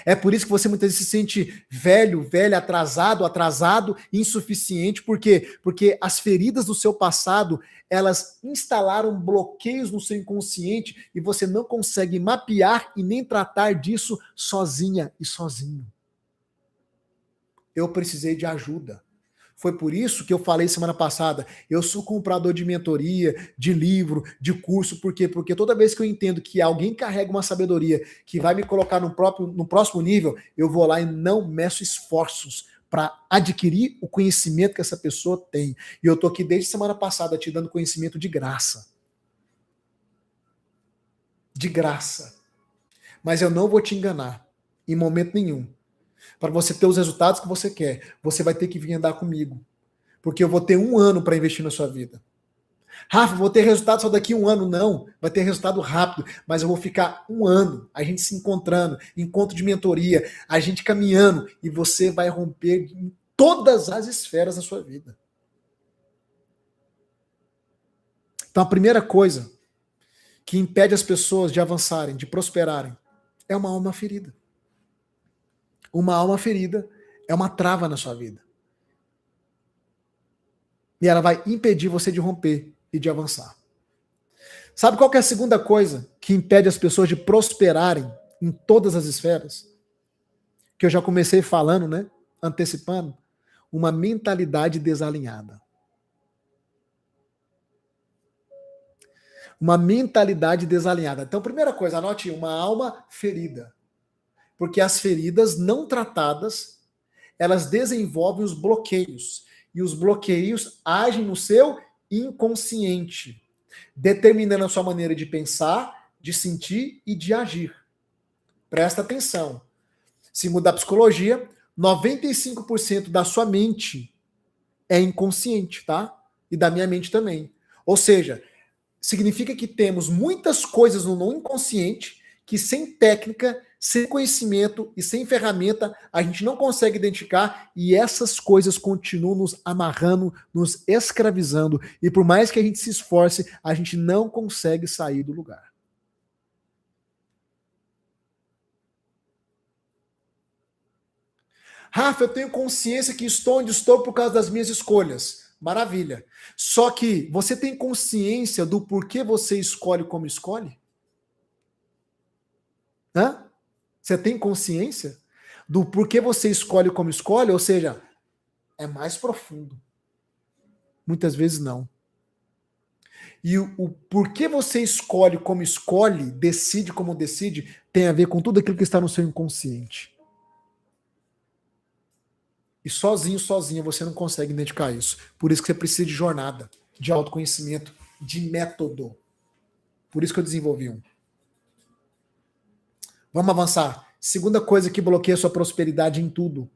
A: É por isso que você muitas vezes se sente velho, velha, atrasado, insuficiente. Por quê? Porque as feridas do seu passado, elas instalaram bloqueios no seu inconsciente e você não consegue mapear e nem tratar disso sozinha e sozinho. Eu precisei de ajuda. Foi por isso que eu falei semana passada, eu sou comprador de mentoria, de livro, de curso, por quê? Porque toda vez que eu entendo que alguém carrega uma sabedoria que vai me colocar no próximo nível, eu vou lá e não meço esforços para adquirir o conhecimento que essa pessoa tem. E eu tô aqui desde semana passada te dando conhecimento de graça. De graça. Mas eu não vou te enganar, em momento nenhum. Para você ter os resultados que você quer, você vai ter que vir andar comigo. Porque eu vou ter 1 ano para investir na sua vida. Rafa, vou ter resultado só daqui 1 ano. Não, vai ter resultado rápido, mas eu vou ficar 1 ano, a gente se encontrando, encontro de mentoria, a gente caminhando, e você vai romper em todas as esferas da sua vida. Então a primeira coisa que impede as pessoas de avançarem, de prosperarem, é uma alma ferida. Uma alma ferida é uma trava na sua vida. E ela vai impedir você de romper e de avançar. Sabe qual que é a segunda coisa que impede as pessoas de prosperarem em todas as esferas? Que eu já comecei falando, né? Antecipando. Uma mentalidade desalinhada. Uma mentalidade desalinhada. Então, primeira coisa, anote uma alma ferida. Porque as feridas não tratadas, elas desenvolvem os bloqueios. E os bloqueios agem no seu inconsciente, determinando a sua maneira de pensar, de sentir e de agir. Presta atenção. Segundo a psicologia, 95% da sua mente é inconsciente, tá? E da minha mente também. Ou seja, significa que temos muitas coisas no não inconsciente que sem técnica, sem conhecimento e sem ferramenta a gente não consegue identificar, e essas coisas continuam nos amarrando, nos escravizando, e por mais que a gente se esforce, a gente não consegue sair do lugar. Rafa, eu tenho consciência que estou onde estou por causa das minhas escolhas. Maravilha. Só que você tem consciência do porquê você escolhe como escolhe? Hã? Você tem consciência do porquê você escolhe como escolhe? Ou seja, é mais profundo. Muitas vezes não. E o porquê você escolhe como escolhe, decide como decide, tem a ver com tudo aquilo que está no seu inconsciente. E sozinha, você não consegue identificar isso. Por isso que você precisa de jornada, de autoconhecimento, de método. Por isso que eu desenvolvi um. Vamos avançar. Segunda coisa que bloqueia sua prosperidade em tudo.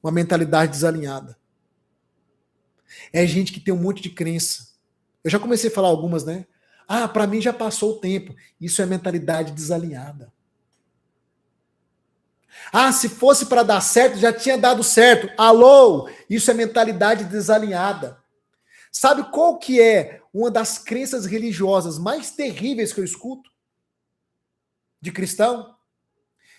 A: Uma mentalidade desalinhada. É gente que tem um monte de crença. Eu já comecei a falar algumas, né? Ah, para mim já passou o tempo. Isso é mentalidade desalinhada. Ah, se fosse para dar certo, já tinha dado certo. Alô? Isso é mentalidade desalinhada. Sabe qual que é uma das crenças religiosas mais terríveis que eu escuto? De cristão?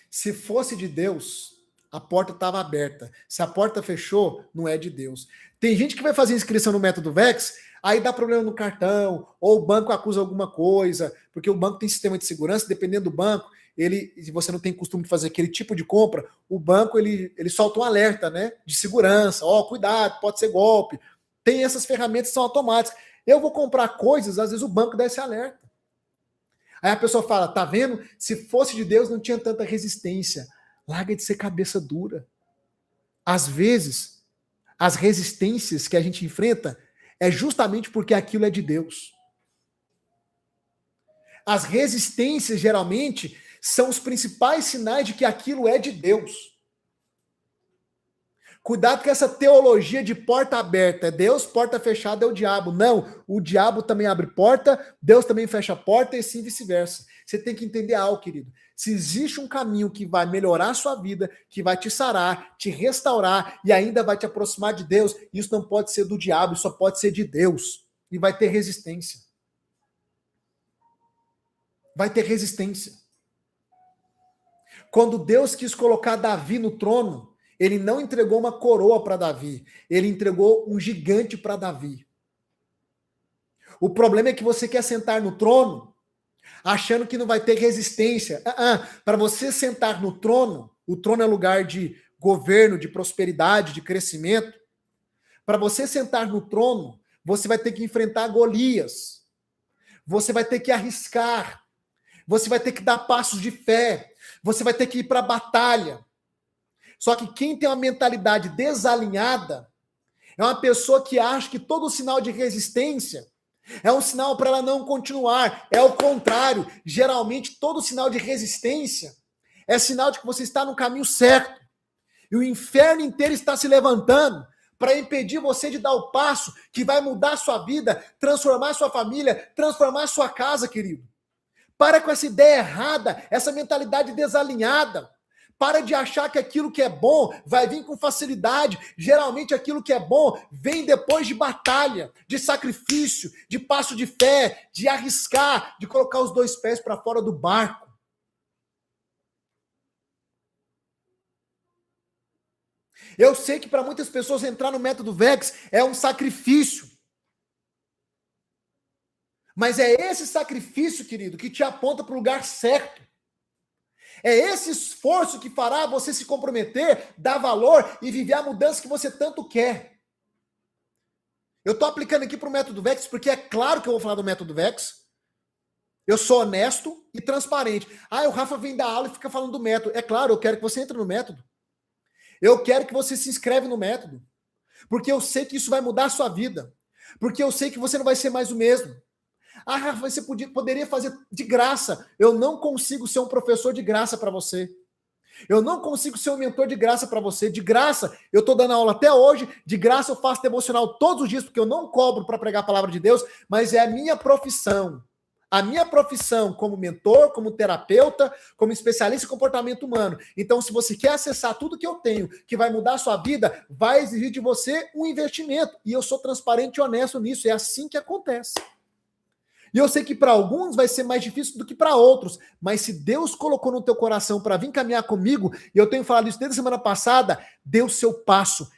A: Se fosse de Deus, a porta estava aberta. Se a porta fechou, não é de Deus. Tem gente que vai fazer inscrição no método VEX, aí dá problema no cartão, ou o banco acusa alguma coisa, porque o banco tem sistema de segurança, dependendo do banco, se você não tem costume de fazer aquele tipo de compra, o banco ele solta um alerta, né, de segurança, cuidado, pode ser golpe. Tem essas ferramentas que são automáticas. Eu vou comprar coisas, às vezes o banco dá esse alerta. Aí a pessoa fala, tá vendo? Se fosse de Deus não tinha tanta resistência. Larga de ser cabeça dura. Às vezes, as resistências que a gente enfrenta é justamente porque aquilo é de Deus. As resistências, geralmente, são os principais sinais de que aquilo é de Deus. Cuidado com essa teologia de porta aberta. É Deus, porta fechada é o diabo. Não, o diabo também abre porta, Deus também fecha a porta e assim vice-versa. Você tem que entender algo, querido. Se existe um caminho que vai melhorar a sua vida, que vai te sarar, te restaurar e ainda vai te aproximar de Deus, isso não pode ser do diabo, isso só pode ser de Deus. E vai ter resistência. Vai ter resistência. Quando Deus quis colocar Davi no trono, ele não entregou uma coroa para Davi, ele entregou um gigante para Davi. O problema é que você quer sentar no trono achando que não vai ter resistência. Para você sentar no trono, o trono é lugar de governo, de prosperidade, de crescimento. Para você sentar no trono, você vai ter que enfrentar Golias. Você vai ter que arriscar. Você vai ter que dar passos de fé. Você vai ter que ir para a batalha. Só que quem tem uma mentalidade desalinhada é uma pessoa que acha que todo sinal de resistência é um sinal para ela não continuar. É o contrário. Geralmente, todo sinal de resistência é sinal de que você está no caminho certo. E o inferno inteiro está se levantando para impedir você de dar o passo que vai mudar a sua vida, transformar a sua família, transformar a sua casa, querido. Para com essa ideia errada, essa mentalidade desalinhada. Para de achar que aquilo que é bom vai vir com facilidade. Geralmente aquilo que é bom vem depois de batalha, de sacrifício, de passo de fé, de arriscar, de colocar os dois pés para fora do barco. Eu sei que para muitas pessoas entrar no método VEX é um sacrifício. Mas é esse sacrifício, querido, que te aponta para o lugar certo. É esse esforço que fará você se comprometer, dar valor e viver a mudança que você tanto quer. Eu estou aplicando aqui para o método VEX, porque é claro que eu vou falar do método VEX. Eu sou honesto e transparente. O Rafa vem dar aula e fica falando do método. É claro, eu quero que você entre no método. Eu quero que você se inscreve no método. Porque eu sei que isso vai mudar a sua vida. Porque eu sei que você não vai ser mais o mesmo. Rafa, você poderia fazer de graça. Eu não consigo ser um professor de graça para você. Eu não consigo ser um mentor de graça para você. De graça, eu estou dando aula até hoje. De graça, eu faço devocional todos os dias, porque eu não cobro para pregar a palavra de Deus, mas é a minha profissão. A minha profissão como mentor, como terapeuta, como especialista em comportamento humano. Então, se você quer acessar tudo que eu tenho, que vai mudar a sua vida, vai exigir de você um investimento. E eu sou transparente e honesto nisso. É assim que acontece. E eu sei que para alguns vai ser mais difícil do que para outros, mas se Deus colocou no teu coração para vir caminhar comigo, e eu tenho falado isso desde a semana passada, dê o seu passo,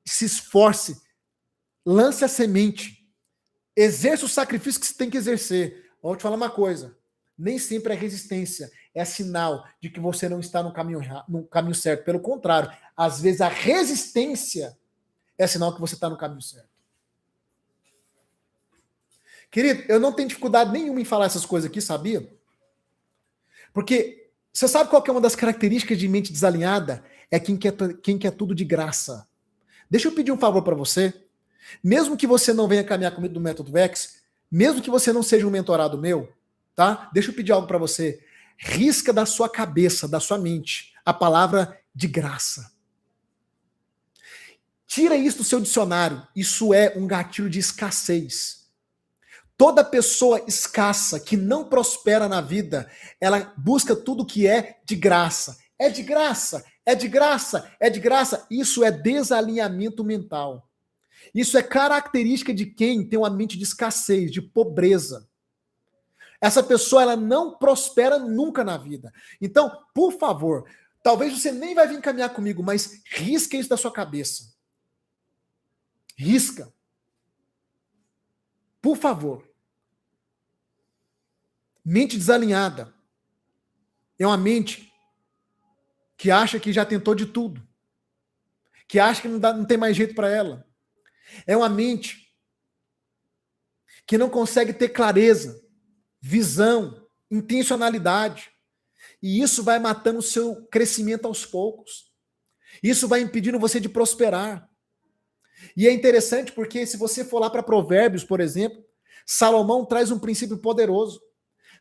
A: se esforce, lance a semente, exerça o sacrifício que você tem que exercer. Vou te falar uma coisa, nem sempre é resistência, é sinal de que você não está no caminho certo. Pelo contrário, às vezes a resistência é sinal que você está no caminho certo. Querido, eu não tenho dificuldade nenhuma em falar essas coisas aqui, sabia? Porque você sabe qual que é uma das características de mente desalinhada? É quem quer tudo de graça. Deixa eu pedir um favor para você. Mesmo que você não venha caminhar comigo do Método Vex, mesmo que você não seja um mentorado meu, tá? Deixa eu pedir algo para você. Risca da sua cabeça, da sua mente, a palavra de graça. Tira isso do seu dicionário. Isso é um gatilho de escassez. Toda pessoa escassa que não prospera na vida, ela busca tudo que é de graça. É de graça, é de graça, é de graça. Isso é desalinhamento mental. Isso é característica de quem tem uma mente de escassez, de pobreza. Essa pessoa ela não prospera nunca na vida. Então, por favor, talvez você nem vai vir caminhar comigo, mas risca isso da sua cabeça. Risca. Por favor. Mente desalinhada é uma mente que acha que já tentou de tudo, que acha que não tem mais jeito para ela. É uma mente que não consegue ter clareza, visão, intencionalidade. E isso vai matando o seu crescimento aos poucos. Isso vai impedindo você de prosperar. E é interessante porque se você for lá para Provérbios, por exemplo, Salomão traz um princípio poderoso.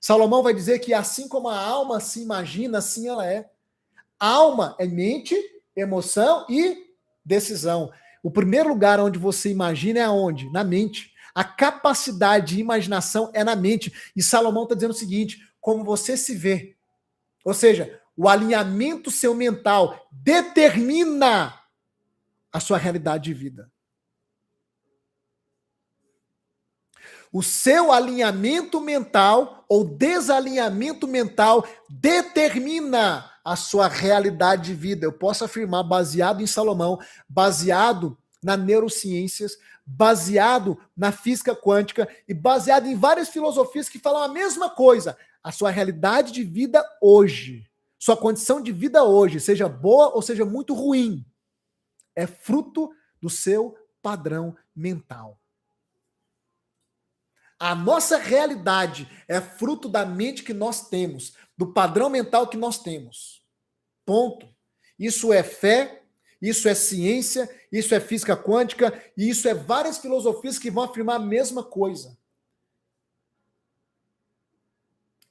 A: Salomão vai dizer que assim como a alma se imagina, assim ela é. Alma é mente, emoção e decisão. O primeiro lugar onde você imagina é aonde? Na mente. A capacidade de imaginação é na mente. E Salomão está dizendo o seguinte, como você se vê. Ou seja, o alinhamento seu mental determina a sua realidade de vida. O seu alinhamento mental ou desalinhamento mental determina a sua realidade de vida. Eu posso afirmar, baseado em Salomão, baseado nas neurociências, baseado na física quântica e baseado em várias filosofias que falam a mesma coisa. A sua realidade de vida hoje, sua condição de vida hoje, seja boa ou seja muito ruim, é fruto do seu padrão mental. A nossa realidade é fruto da mente que nós temos, do padrão mental que nós temos. Ponto. Isso é fé, isso é ciência, isso é física quântica, e isso é várias filosofias que vão afirmar a mesma coisa.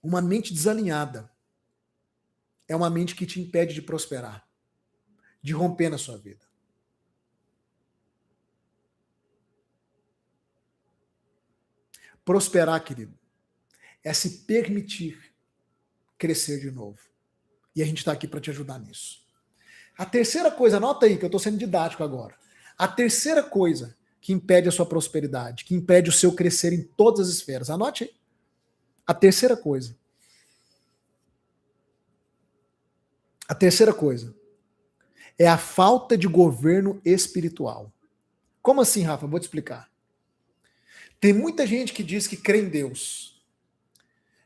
A: Uma mente desalinhada é uma mente que te impede de prosperar, de romper na sua vida. Prosperar, querido, é se permitir crescer de novo. E a gente está aqui para te ajudar nisso. A terceira coisa, anota aí que eu estou sendo didático agora. A terceira coisa que impede a sua prosperidade, que impede o seu crescer em todas as esferas. Anote aí. A terceira coisa. A terceira coisa é a falta de governo espiritual. Como assim, Rafa? Vou te explicar. Tem muita gente que diz que crê em Deus,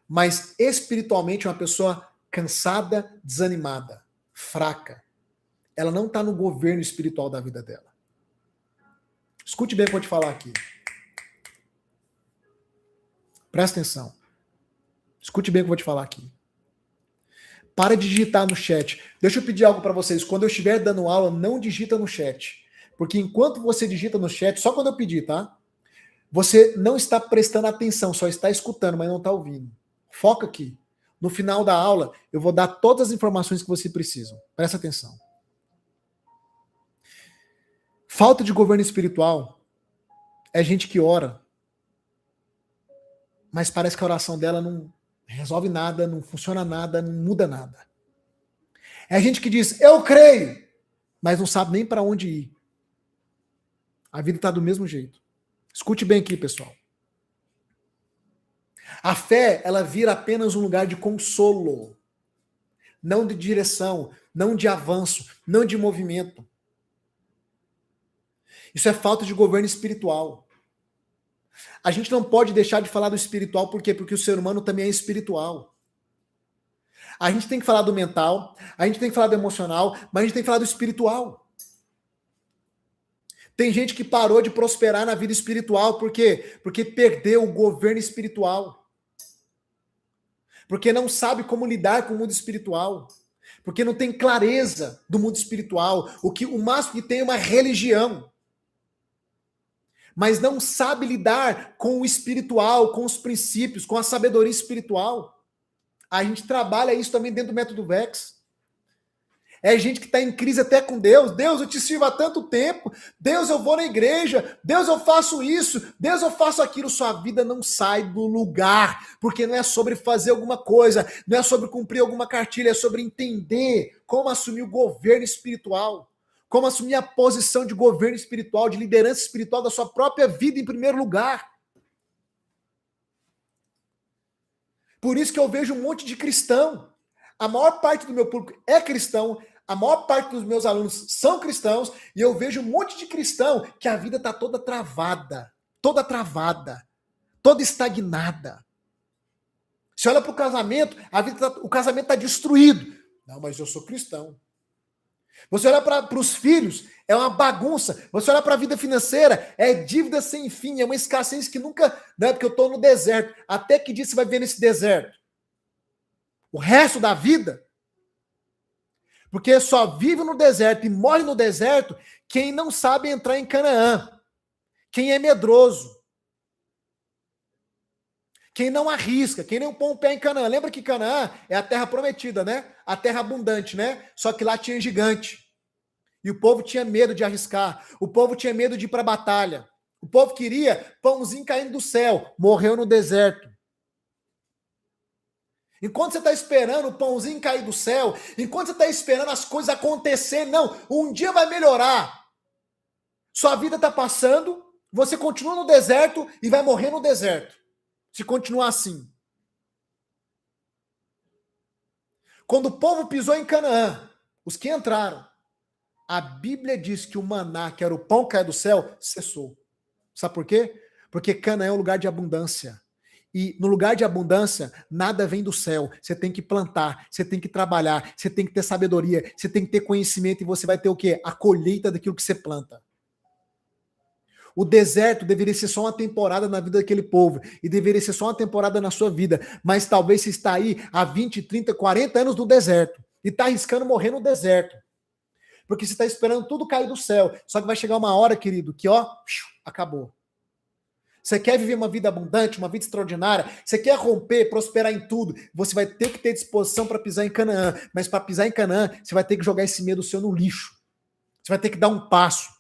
A: mas espiritualmente é uma pessoa cansada, desanimada, fraca. Ela não está no governo espiritual da vida dela. Escute bem o que eu vou te falar aqui. Presta atenção. Escute bem o que eu vou te falar aqui. Para de digitar no chat. Deixa eu pedir algo para vocês. Quando eu estiver dando aula, não digita no chat. Porque enquanto você digita no chat, só quando eu pedir, tá? Você não está prestando atenção, só está escutando, mas não está ouvindo. Foca aqui. No final da aula, eu vou dar todas as informações que você precisa. Presta atenção. Falta de governo espiritual é gente que ora, mas parece que a oração dela não resolve nada, não funciona nada, não muda nada. É gente que diz, eu creio, mas não sabe nem para onde ir. A vida está do mesmo jeito. Escute bem aqui, pessoal. A fé, ela vira apenas um lugar de consolo, não de direção, não de avanço, não de movimento. Isso é falta de governo espiritual. A gente não pode deixar de falar do espiritual, por quê? Porque o ser humano também é espiritual. A gente tem que falar do mental, a gente tem que falar do emocional, mas a gente tem que falar do espiritual. Tem gente que parou de prosperar na vida espiritual, por quê? Porque perdeu o governo espiritual. Porque não sabe como lidar com o mundo espiritual. Porque não tem clareza do mundo espiritual. O máximo que tem é uma religião. Mas não sabe lidar com o espiritual, com os princípios, com a sabedoria espiritual. A gente trabalha isso também dentro do método VEX. É gente que está em crise até com Deus. Deus, eu te sirvo há tanto tempo. Deus, eu vou na igreja. Deus, eu faço isso. Deus, eu faço aquilo. Sua vida não sai do lugar. Porque não é sobre fazer alguma coisa. Não é sobre cumprir alguma cartilha. É sobre entender como assumir o governo espiritual. Como assumir a posição de governo espiritual, de liderança espiritual da sua própria vida em primeiro lugar. Por isso que eu vejo um monte de cristão. A maior parte do meu público é cristão. A maior parte dos meus alunos são cristãos e eu vejo um monte de cristão que a vida está toda travada, toda estagnada. Você olha para o casamento, o casamento está destruído. Não, mas eu sou cristão. Você olha para os filhos, é uma bagunça. Você olha para a vida financeira, é dívida sem fim, é uma escassez que nunca... Não é porque eu estou no deserto. Até que dia você vai ver nesse deserto? O resto da vida? Porque só vive no deserto e morre no deserto quem não sabe entrar em Canaã. Quem é medroso. Quem não arrisca, quem não põe um pé em Canaã. Lembra que Canaã é a terra prometida, né? A terra abundante, né? Só que lá tinha gigante. E o povo tinha medo de arriscar. O povo tinha medo de ir para a batalha. O povo queria pãozinho caindo do céu. Morreu no deserto. Enquanto você está esperando o pãozinho cair do céu, enquanto você está esperando as coisas acontecerem, não, um dia vai melhorar. Sua vida está passando, você continua no deserto e vai morrer no deserto. Se continuar assim. Quando o povo pisou em Canaã, os que entraram, a Bíblia diz que o maná, que era o pão que cai do céu, cessou. Sabe por quê? Porque Canaã é um lugar de abundância. E no lugar de abundância, nada vem do céu. Você tem que plantar, você tem que trabalhar, você tem que ter sabedoria, você tem que ter conhecimento e você vai ter o quê? A colheita daquilo que você planta. O deserto deveria ser só uma temporada na vida daquele povo e deveria ser só uma temporada na sua vida, mas talvez você está aí há 20, 30, 40 anos no deserto e está arriscando morrer no deserto. Porque você está esperando tudo cair do céu. Só que vai chegar uma hora, querido, que acabou. Você quer viver uma vida abundante, uma vida extraordinária, você quer romper, prosperar em tudo, você vai ter que ter disposição para pisar em Canaã. Mas para pisar em Canaã, você vai ter que jogar esse medo seu no lixo. Você vai ter que dar um passo.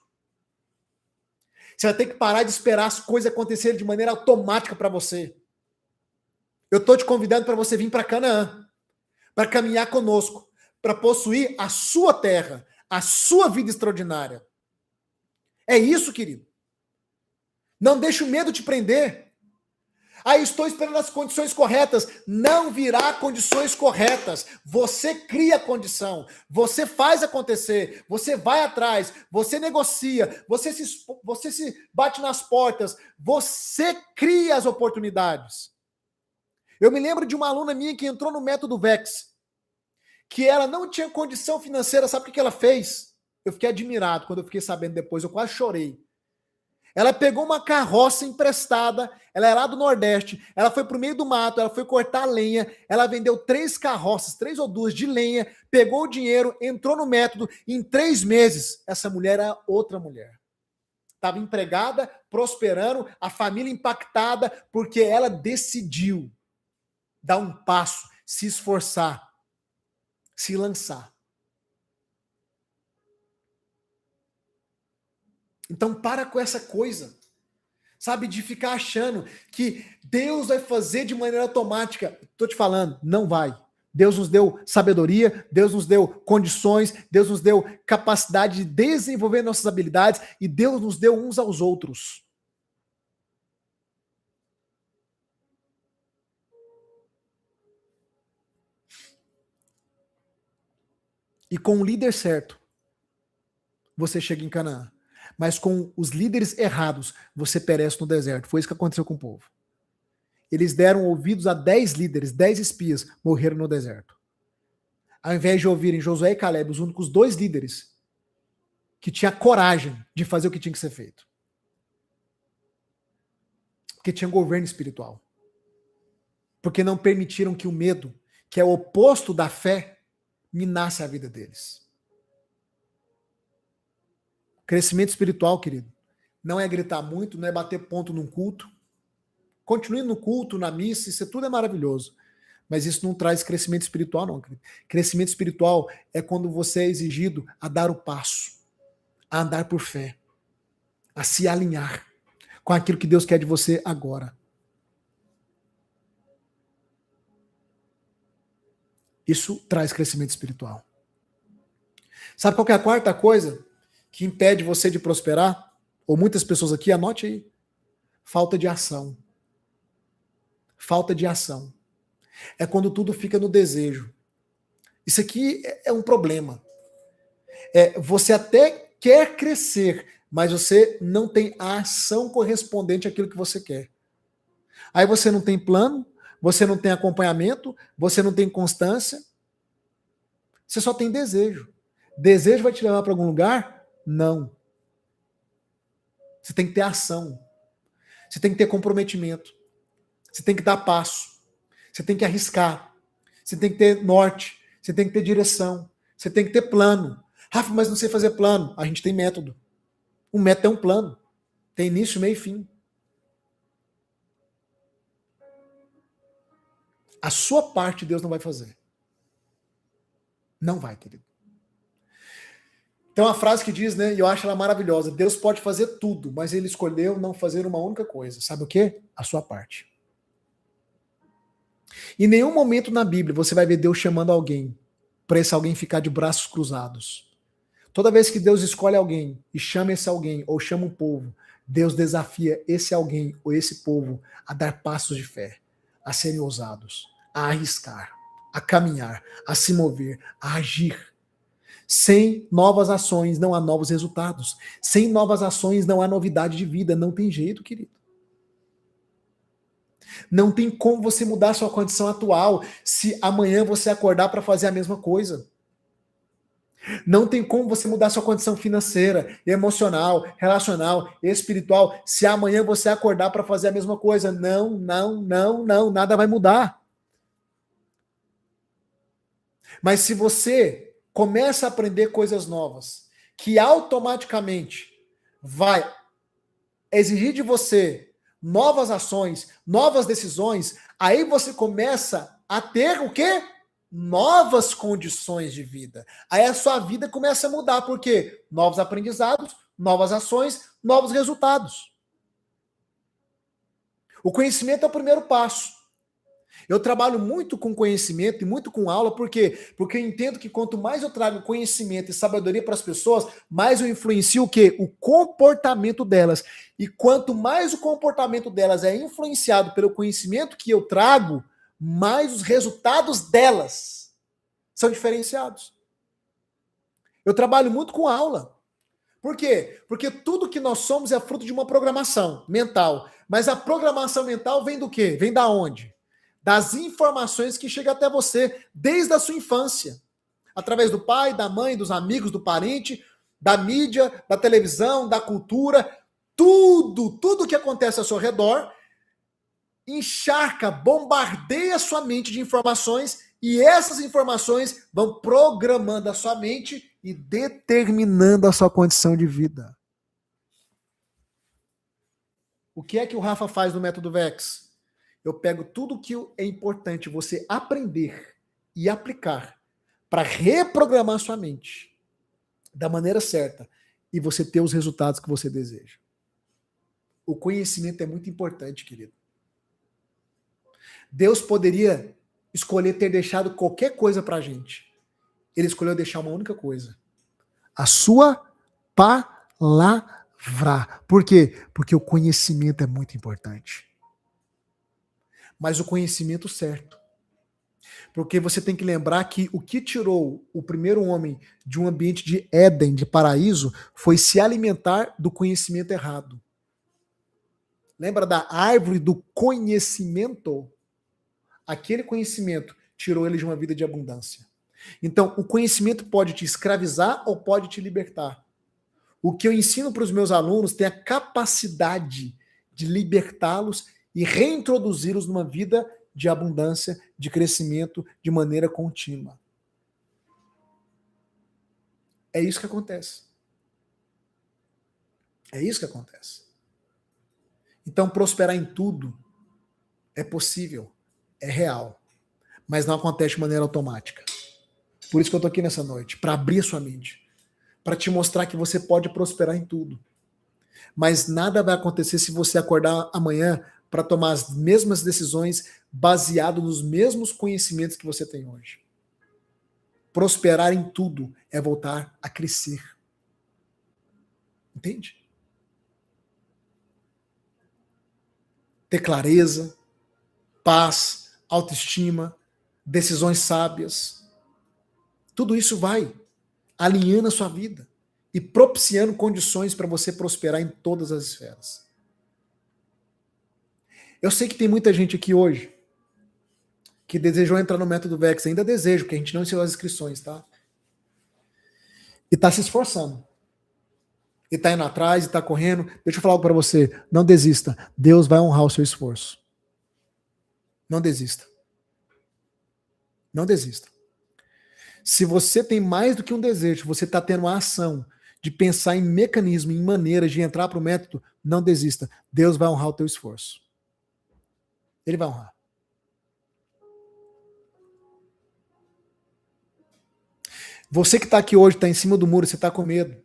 A: Você vai ter que parar de esperar as coisas acontecerem de maneira automática para você. Eu estou te convidando para você vir para Canaã, para caminhar conosco, para possuir a sua terra, a sua vida extraordinária. É isso, querido. Não deixe o medo te prender. Estou esperando as condições corretas. Não virá condições corretas. Você cria a condição. Você faz acontecer. Você vai atrás. Você negocia. Você se bate nas portas. Você cria as oportunidades. Eu me lembro de uma aluna minha que entrou no método VEX, que ela não tinha condição financeira. Sabe o que ela fez? Eu fiquei admirado quando eu fiquei sabendo depois. Eu quase chorei. Ela pegou uma carroça emprestada, ela é lá do Nordeste, ela foi pro meio do mato, ela foi cortar lenha, ela vendeu 3 carroças, 3 ou 2 de lenha, pegou o dinheiro, entrou no método, em 3 meses, essa mulher era outra mulher. Estava empregada, prosperando, a família impactada, porque ela decidiu dar um passo, se esforçar, se lançar. Então para com essa coisa, sabe, de ficar achando que Deus vai fazer de maneira automática. Estou te falando, não vai. Deus nos deu sabedoria, Deus nos deu condições, Deus nos deu capacidade de desenvolver nossas habilidades e Deus nos deu uns aos outros. E com o líder certo, você chega em Canaã. Mas com os líderes errados, você perece no deserto. Foi isso que aconteceu com o povo. Eles deram ouvidos a 10 líderes, 10 espias, morreram no deserto. Ao invés de ouvirem Josué e Caleb, os únicos 2 líderes que tinha coragem de fazer o que tinha que ser feito. Porque tinha governo espiritual. Porque não permitiram que o medo, que é o oposto da fé, minasse a vida deles. Crescimento espiritual, querido, não é gritar muito, não é bater ponto num culto. Continue no culto, na missa, isso tudo é maravilhoso. Mas isso não traz crescimento espiritual, não, querido. Crescimento espiritual é quando você é exigido a dar o passo, a andar por fé, a se alinhar com aquilo que Deus quer de você agora. Isso traz crescimento espiritual. Sabe qual que é a quarta coisa que impede você de prosperar? Ou muitas pessoas aqui, anote aí. Falta de ação. Falta de ação. É quando tudo fica no desejo. Isso aqui é um problema. Você até quer crescer, mas você não tem a ação correspondente àquilo que você quer. Aí você não tem plano, você não tem acompanhamento, você não tem constância. Você só tem desejo. Desejo vai te levar para algum lugar? Não. Você tem que ter ação. Você tem que ter comprometimento. Você tem que dar passo. Você tem que arriscar. Você tem que ter norte. Você tem que ter direção. Você tem que ter plano. Rafa, mas não sei fazer plano. A gente tem método. Um método é um plano. Tem início, meio e fim. A sua parte Deus não vai fazer. Não vai, querido. Tem uma frase que diz, né, e eu acho ela maravilhosa, Deus pode fazer tudo, mas ele escolheu não fazer uma única coisa. Sabe o quê? A sua parte. Em nenhum momento na Bíblia você vai ver Deus chamando alguém para esse alguém ficar de braços cruzados. Toda vez que Deus escolhe alguém e chama esse alguém ou chama um povo, Deus desafia esse alguém ou esse povo a dar passos de fé, a serem ousados, a arriscar, a caminhar, a se mover, a agir. Sem novas ações não há novos resultados. Sem novas ações não há novidade de vida. Não tem jeito, querido. Não tem como você mudar a sua condição atual se amanhã você acordar para fazer a mesma coisa. Não tem como você mudar a sua condição financeira, emocional, relacional, espiritual se amanhã você acordar para fazer a mesma coisa. Não, não, não, não. Nada vai mudar. Mas se você começa a aprender coisas novas, que automaticamente vai exigir de você novas ações, novas decisões, aí você começa a ter o quê? Novas condições de vida. Aí a sua vida começa a mudar, por quê? Novos aprendizados, novas ações, novos resultados. O conhecimento é o primeiro passo. Eu trabalho muito com conhecimento e muito com aula, por quê? Porque eu entendo que quanto mais eu trago conhecimento e sabedoria para as pessoas, mais eu influencio o quê? O comportamento delas. E quanto mais o comportamento delas é influenciado pelo conhecimento que eu trago, mais os resultados delas são diferenciados. Eu trabalho muito com aula. Por quê? Porque tudo que nós somos é fruto de uma programação mental. Mas a programação mental vem do quê? Vem da onde? Das informações que chegam até você desde a sua infância. Através do pai, da mãe, dos amigos, do parente, da mídia, da televisão, da cultura. Tudo que acontece ao seu redor encharca, bombardeia a sua mente de informações e essas informações vão programando a sua mente e determinando a sua condição de vida. O que é que o Rafa faz no método VEX? Eu pego tudo que é importante você aprender e aplicar para reprogramar sua mente da maneira certa e você ter os resultados que você deseja. O conhecimento é muito importante, querido. Deus poderia escolher ter deixado qualquer coisa para a gente. Ele escolheu deixar uma única coisa. A sua palavra. Por quê? Porque o conhecimento é muito importante. Mas o conhecimento certo. Porque você tem que lembrar que o que tirou o primeiro homem de um ambiente de Éden, de paraíso, foi se alimentar do conhecimento errado. Lembra da árvore do conhecimento? Aquele conhecimento tirou ele de uma vida de abundância. Então, o conhecimento pode te escravizar ou pode te libertar. o que eu ensino para os meus alunos tem a capacidade de libertá-los e reintroduzi-los numa vida de abundância, de crescimento, de maneira contínua. É isso que acontece. É isso que acontece. Então, prosperar em tudo é possível, é real, mas não acontece de maneira automática. Por isso que eu tô aqui nessa noite, para abrir a sua mente, para te mostrar que você pode prosperar em tudo. Mas nada vai acontecer se você acordar amanhã para tomar as mesmas decisões baseado nos mesmos conhecimentos que você tem hoje. Prosperar em tudo é voltar a crescer. Entende? Ter clareza, paz, autoestima, decisões sábias. Tudo isso vai alinhando a sua vida e propiciando condições para você prosperar em todas as esferas. Eu sei que tem muita gente aqui hoje que desejou entrar no método VEX, ainda desejo, porque a gente não encerrou as inscrições, tá? E tá se esforçando. E tá indo atrás, e tá correndo. Deixa eu falar algo para você, não desista. Deus vai honrar o seu esforço. Não desista. Não desista. Se você tem mais do que um desejo, você está tendo uma ação de pensar em mecanismo, em maneiras de entrar para o método, não desista. Deus vai honrar o teu esforço. Ele vai honrar. Você que está aqui hoje, está em cima do muro, você está com medo.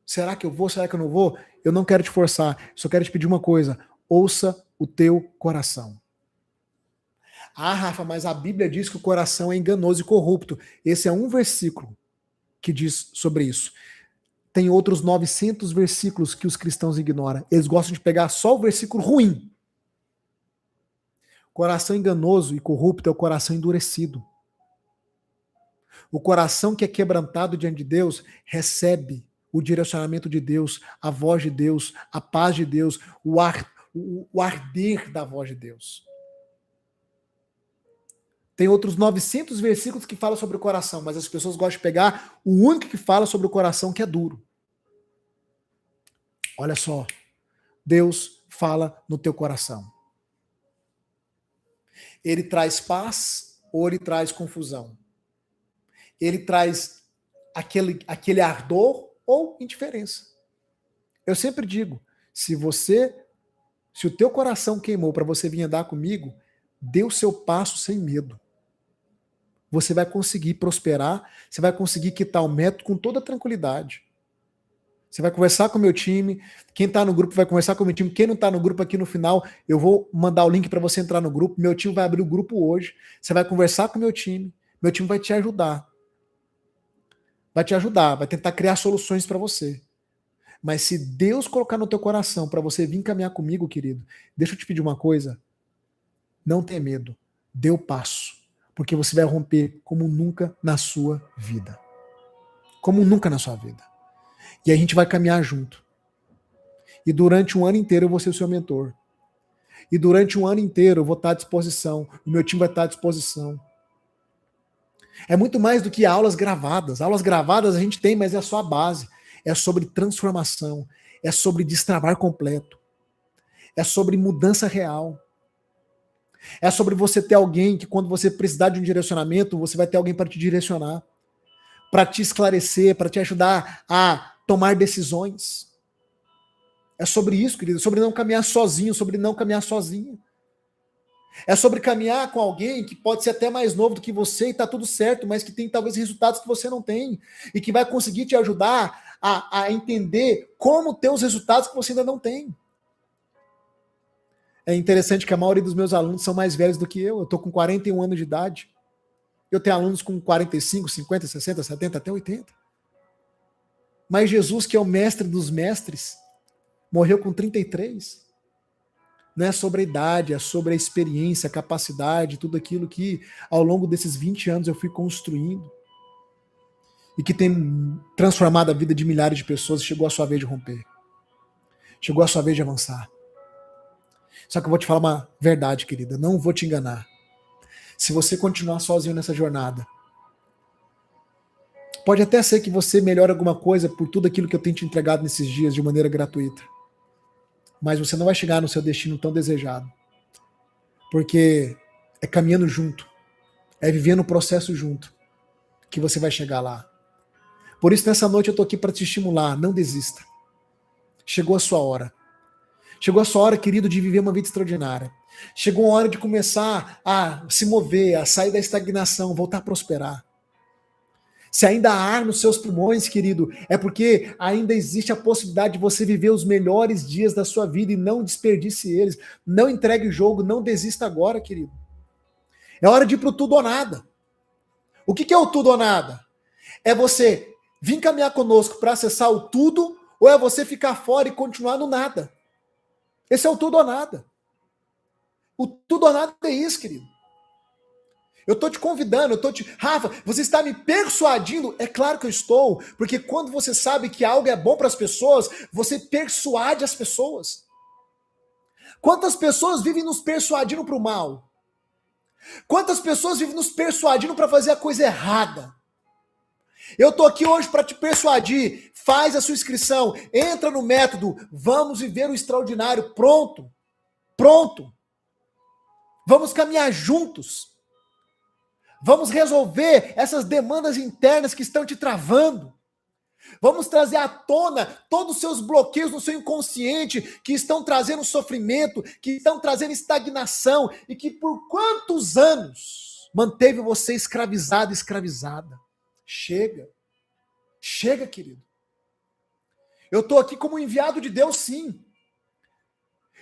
A: Será que eu vou? Será que eu não vou? Eu não quero te forçar. Só quero te pedir uma coisa. Ouça o teu coração. Ah, Rafa, mas a Bíblia diz que o coração é enganoso e corrupto. Esse é um versículo que diz sobre isso. Tem outros 900 versículos que os cristãos ignoram. Eles gostam de pegar só o versículo ruim. Coração enganoso e corrupto é o coração endurecido. O coração que é quebrantado diante de Deus recebe o direcionamento de Deus, a voz de Deus, a paz de Deus, o arder da voz de Deus. Tem outros 900 versículos que falam sobre o coração, mas as pessoas gostam de pegar o único que fala sobre o coração, que é duro. Olha só, Deus fala no teu coração. Ele traz paz ou ele traz confusão? Ele traz aquele ardor ou indiferença? Eu sempre digo, se o teu coração queimou para você vir andar comigo, dê o seu passo sem medo. Você vai conseguir prosperar, você vai conseguir quitar o método com toda tranquilidade. Você vai conversar com o meu time, quem está no grupo vai conversar com o meu time, quem não está no grupo aqui no final, eu vou mandar o link para você entrar no grupo, meu time vai abrir o grupo hoje, você vai conversar com o meu time vai te ajudar. Vai te ajudar, vai tentar criar soluções para você. Mas se Deus colocar no teu coração para você vir caminhar comigo, querido, deixa eu te pedir uma coisa, não tenha medo, dê o passo. Porque você vai romper como nunca na sua vida. Como nunca na sua vida. E a gente vai caminhar junto. E durante um ano inteiro eu vou ser o seu mentor. E durante um ano inteiro eu vou estar à disposição. O meu time vai estar à disposição. É muito mais do que aulas gravadas. Aulas gravadas a gente tem, mas é só a base. É sobre transformação. É sobre destravar completo. É sobre mudança real. É sobre você ter alguém que, quando você precisar de um direcionamento, você vai ter alguém para te direcionar, para te esclarecer, para te ajudar a tomar decisões. É sobre isso, querido. É sobre não caminhar sozinho, sobre não caminhar sozinho. É sobre caminhar com alguém que pode ser até mais novo do que você e está tudo certo, mas que tem talvez resultados que você não tem e que vai conseguir te ajudar a entender como ter os resultados que você ainda não tem. É interessante que a maioria dos meus alunos são mais velhos do que eu. Eu estou com 41 anos de idade. Eu tenho alunos com 45, 50, 60, 70, até 80. Mas Jesus, que é o mestre dos mestres, morreu com 33. Não é sobre a idade, é sobre a experiência, a capacidade, tudo aquilo que ao longo desses 20 anos eu fui construindo e que tem transformado a vida de milhares de pessoas. Chegou a sua vez de romper. Chegou a sua vez de avançar. Só que eu vou te falar uma verdade, querida. Não vou te enganar. Se você continuar sozinho nessa jornada, Pode até ser que você melhore alguma coisa por tudo aquilo que eu tenho te entregado nesses dias de maneira gratuita. Mas você não vai chegar no seu destino tão desejado. Porque é caminhando junto, é vivendo o processo junto, que você vai chegar lá. Por isso, nessa noite eu tô aqui para te estimular, não desista. Chegou a sua hora. Chegou a sua hora, querido, de viver uma vida extraordinária. Chegou a hora de começar a se mover, a sair da estagnação, voltar a prosperar. Se ainda há ar nos seus pulmões, querido, é porque ainda existe a possibilidade de você viver os melhores dias da sua vida e não desperdice eles. Não entregue o jogo, não desista agora, querido. É hora de ir pro tudo ou nada. O que é o tudo ou nada? É você vir caminhar conosco para acessar o tudo ou é você ficar fora e continuar no nada? Esse é o tudo ou nada. O tudo ou nada é isso, querido. Eu estou te convidando, Rafa, você está me persuadindo? É claro que eu estou, porque quando você sabe que algo é bom para as pessoas, você persuade as pessoas. Quantas pessoas vivem nos persuadindo para o mal? Quantas pessoas vivem nos persuadindo para fazer a coisa errada? Eu estou aqui hoje para te persuadir. Faz a sua inscrição, entra no método, vamos viver o extraordinário. Pronto. Pronto. Vamos caminhar juntos. Vamos resolver essas demandas internas que estão te travando. Vamos trazer à tona todos os seus bloqueios no seu inconsciente que estão trazendo sofrimento, que estão trazendo estagnação e que por quantos anos manteve você escravizado, escravizada. Chega. Chega, querido. Eu estou aqui como enviado de Deus, sim.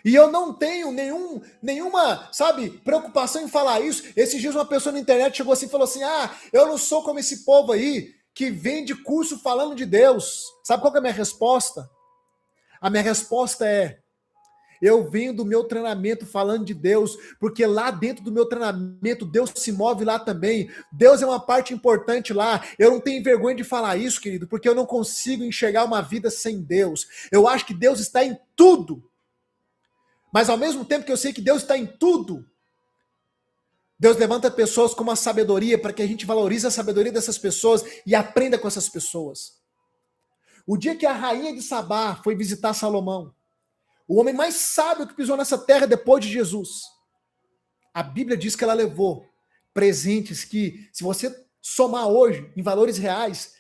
A: E eu não tenho nenhuma, preocupação em falar isso. Esses dias uma pessoa na internet chegou assim e falou assim, eu não sou como esse povo aí que vende curso falando de Deus. Sabe qual que é a minha resposta? A minha resposta é, eu venho do meu treinamento falando de Deus, porque lá dentro do meu treinamento, Deus se move lá também. Deus é uma parte importante lá. Eu não tenho vergonha de falar isso, querido, porque eu não consigo enxergar uma vida sem Deus. Eu acho que Deus está em tudo. Mas ao mesmo tempo que eu sei que Deus está em tudo, Deus levanta pessoas com uma sabedoria para que a gente valorize a sabedoria dessas pessoas e aprenda com essas pessoas. O dia que a rainha de Sabá foi visitar Salomão, o homem mais sábio que pisou nessa terra depois de Jesus, a Bíblia diz que ela levou presentes que, se você somar hoje em valores reais,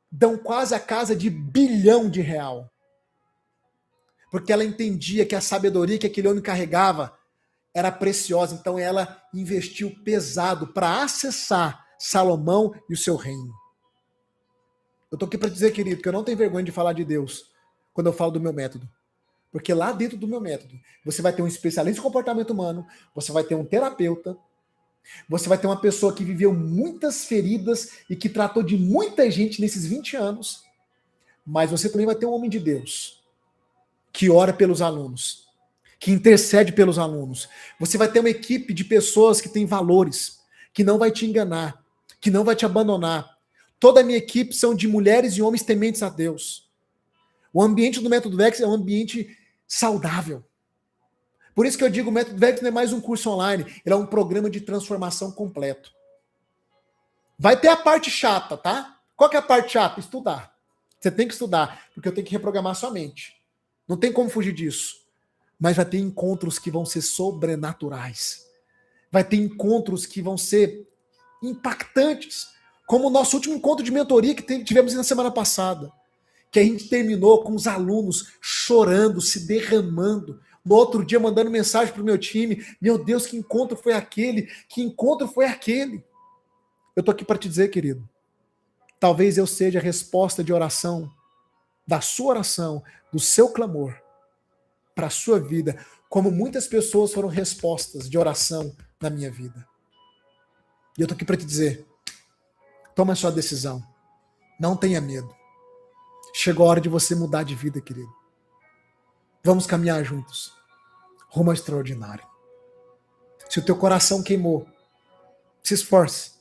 A: dão quase a casa de R$ 1 bilhão. Porque ela entendia que a sabedoria que aquele homem carregava era preciosa, então ela investiu pesado para acessar Salomão e o seu reino. Eu estou aqui para dizer, querido, que eu não tenho vergonha de falar de Deus quando eu falo do meu método. Porque lá dentro do meu método, você vai ter um especialista em comportamento humano, você vai ter um terapeuta, você vai ter uma pessoa que viveu muitas feridas e que tratou de muita gente nesses 20 anos, mas você também vai ter um homem de Deus que ora pelos alunos, que intercede pelos alunos. Você vai ter uma equipe de pessoas que têm valores, que não vai te enganar, que não vai te abandonar. Toda a minha equipe são de mulheres e homens tementes a Deus. O ambiente do Método Vex é um ambiente saudável. Por isso que eu digo, o Método Vex não é mais um curso online, ele é um programa de transformação completo. Vai ter a parte chata, tá? Qual que é a parte chata? Estudar. Você tem que estudar, porque eu tenho que reprogramar sua mente. Não tem como fugir disso. Mas vai ter encontros que vão ser sobrenaturais. Vai ter encontros que vão ser impactantes. Como o nosso último encontro de mentoria que tivemos na semana passada. Que a gente terminou com os alunos chorando, se derramando. No outro dia mandando mensagem para o meu time. Meu Deus, que encontro foi aquele? Que encontro foi aquele? Eu tô aqui para te dizer, querido. Talvez eu seja a resposta de oração, da sua oração, do seu clamor, para a sua vida, como muitas pessoas foram respostas de oração na minha vida. E eu tô aqui para te dizer, toma a sua decisão. Não tenha medo. Chegou a hora de você mudar de vida, querido. Vamos caminhar juntos. Rumo ao extraordinário. Se o teu coração queimou, se esforce.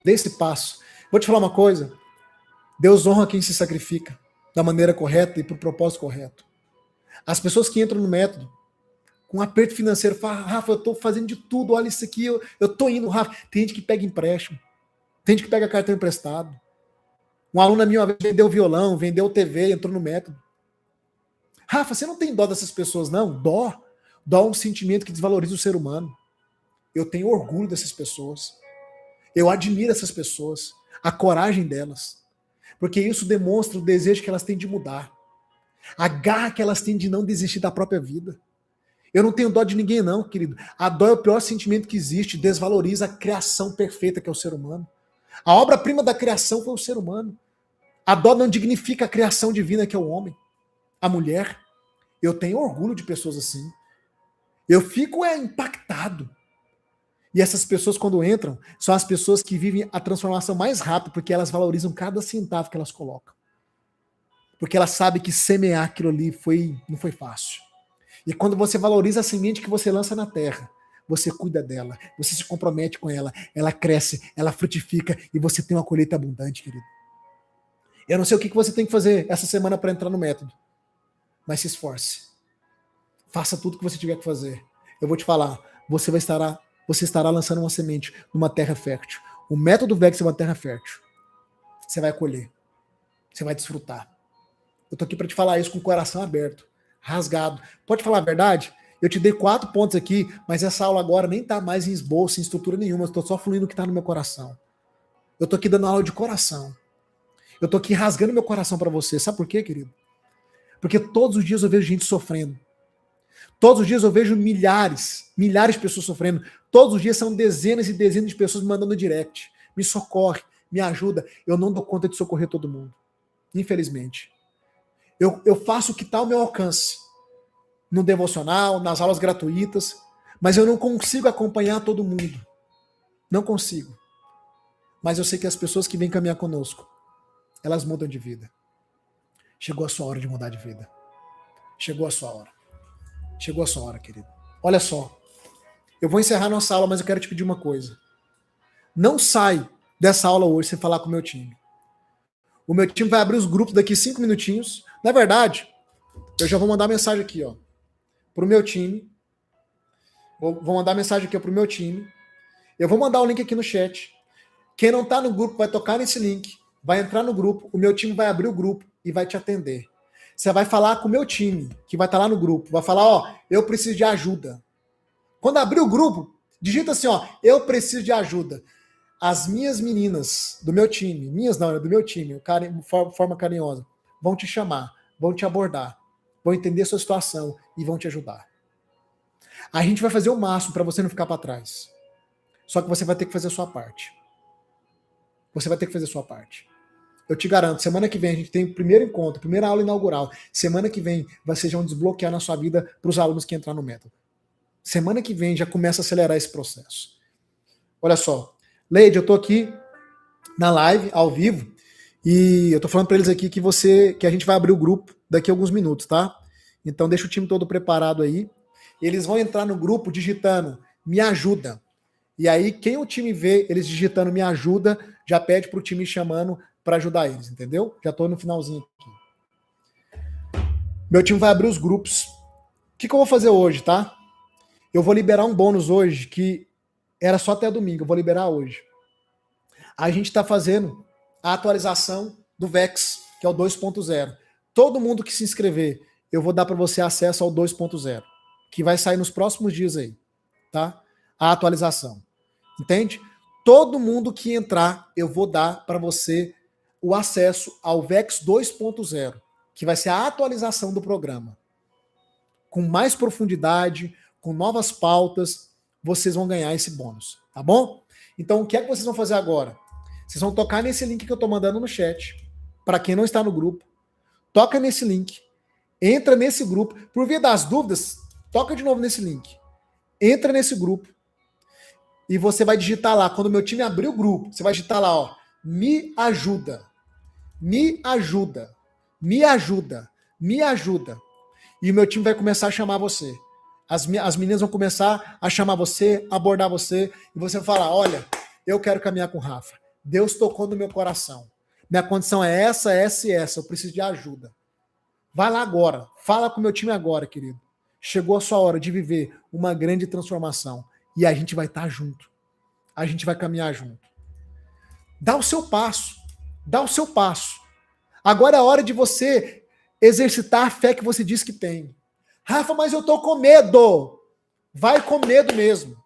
A: Dê esse passo. Vou te falar uma coisa. Deus honra quem se sacrifica da maneira correta e para o propósito correto. As pessoas que entram no método com aperto financeiro, falam, Rafa, eu estou fazendo de tudo, olha isso aqui, eu estou indo, Rafa. Tem gente que pega empréstimo, tem gente que pega cartão emprestado, Um aluno meu uma vez vendeu violão, vendeu TV, entrou no método. Rafa, você não tem dó dessas pessoas, não? Dó. Dó é um sentimento que desvaloriza o ser humano. Eu tenho orgulho dessas pessoas. Eu admiro essas pessoas, a coragem delas. Porque isso demonstra o desejo que elas têm de mudar. A garra que elas têm de não desistir da própria vida. Eu não tenho dó de ninguém, não, querido. A dó é o pior sentimento que existe, desvaloriza a criação perfeita que é o ser humano. A obra-prima da criação foi o ser humano. A dó não dignifica a criação divina que é o homem, a mulher. Eu tenho orgulho de pessoas assim. Eu fico impactado. E essas pessoas, quando entram, são as pessoas que vivem a transformação mais rápido, porque elas valorizam cada centavo que elas colocam. Porque elas sabem que semear aquilo ali não foi fácil. E quando você valoriza a semente que você lança na terra, você cuida dela, você se compromete com ela, ela cresce, ela frutifica e você tem uma colheita abundante, querido. Eu não sei o que você tem que fazer essa semana para entrar no método, mas se esforce. Faça tudo que você tiver que fazer. Eu vou te falar, você estará lançando uma semente numa terra fértil. O método VEX é uma terra fértil. Você vai colher. Você vai desfrutar. Eu tô aqui para te falar isso com o coração aberto, rasgado. Pode falar a verdade? Eu te dei 4 pontos aqui, mas essa aula agora nem tá mais em esboço, em estrutura nenhuma. Eu tô só fluindo o que tá no meu coração. Eu tô aqui dando aula de coração. Eu tô aqui rasgando meu coração para você. Sabe por quê, querido? Porque todos os dias eu vejo gente sofrendo. Todos os dias eu vejo milhares de pessoas sofrendo. Todos os dias são dezenas e dezenas de pessoas me mandando direct. Me socorre, me ajuda. Eu não dou conta de socorrer todo mundo. Infelizmente. Eu faço o que está ao meu alcance. No devocional, nas aulas gratuitas. Mas eu não consigo acompanhar todo mundo. Não consigo. Mas eu sei que as pessoas que vêm caminhar conosco, elas mudam de vida. Chegou a sua hora de mudar de vida. Chegou a sua hora. Chegou a sua hora, querido. Olha só. Eu vou encerrar nossa aula, mas eu quero te pedir uma coisa. Não sai dessa aula hoje sem falar com o meu time. O meu time vai abrir os grupos daqui 5 minutinhos. Na verdade, eu já vou mandar mensagem aqui, ó, pro meu time. Vou mandar mensagem aqui pro meu time. Eu vou mandar o link aqui no chat. Quem não tá no grupo vai tocar nesse link, vai entrar no grupo, o meu time vai abrir o grupo e vai te atender. Você vai falar com o meu time, que vai estar lá no grupo. Vai falar, ó, eu preciso de ajuda. Quando abrir o grupo, digita assim, ó, eu preciso de ajuda. As minhas meninas do meu time, minhas não, do meu time, forma carinhosa, vão te chamar, vão te abordar, vão entender sua situação e vão te ajudar. A gente vai fazer o máximo para você não ficar para trás. Só que você vai ter que fazer a sua parte. Você vai ter que fazer a sua parte. Eu te garanto, semana que vem a gente tem o primeiro encontro, primeira aula inaugural. Semana que vem vocês vão desbloquear na sua vida para os alunos que entrar no método. Semana que vem já começa a acelerar esse processo. Olha só, Leide, eu tô aqui na live, ao vivo, e eu tô falando para eles aqui que a gente vai abrir o grupo daqui a alguns minutos, tá? Então deixa o time todo preparado aí. Eles vão entrar no grupo digitando me ajuda. E aí quem o time vê eles digitando me ajuda, já pede pro time chamando para ajudar eles, entendeu? Já tô no finalzinho aqui. Meu time vai abrir os grupos. O que eu vou fazer hoje, tá? Eu vou liberar um bônus hoje que era só até domingo, eu vou liberar hoje. A gente está fazendo a atualização do VEX, que é o 2.0. Todo mundo que se inscrever, eu vou dar para você acesso ao 2.0, que vai sair nos próximos dias aí, tá? A atualização. Entende? Todo mundo que entrar, eu vou dar para você o acesso ao VEX 2.0, que vai ser a atualização do programa. Com mais profundidade, com novas pautas, vocês vão ganhar esse bônus, tá bom? Então, o que é que vocês vão fazer agora? Vocês vão tocar nesse link que eu tô mandando no chat, para quem não está no grupo. Toca nesse link, entra nesse grupo. Por via das dúvidas, toca de novo nesse link. Entra nesse grupo e você vai digitar lá, quando o meu time abrir o grupo, você vai digitar lá, ó, me ajuda, me ajuda, me ajuda, me ajuda. E o meu time vai começar a chamar você. As meninas vão começar a chamar você, abordar você, e você vai falar, olha, eu quero caminhar com o Rafa. Deus tocou no meu coração. Minha condição é essa, essa e essa. Eu preciso de ajuda. Vai lá agora. Fala com o meu time agora, querido. Chegou a sua hora de viver uma grande transformação. E a gente vai estar junto. A gente vai caminhar junto. Dá o seu passo. Dá o seu passo. Agora é a hora de você exercitar a fé que você diz que tem. Rafa, mas eu tô com medo. Vai com medo mesmo.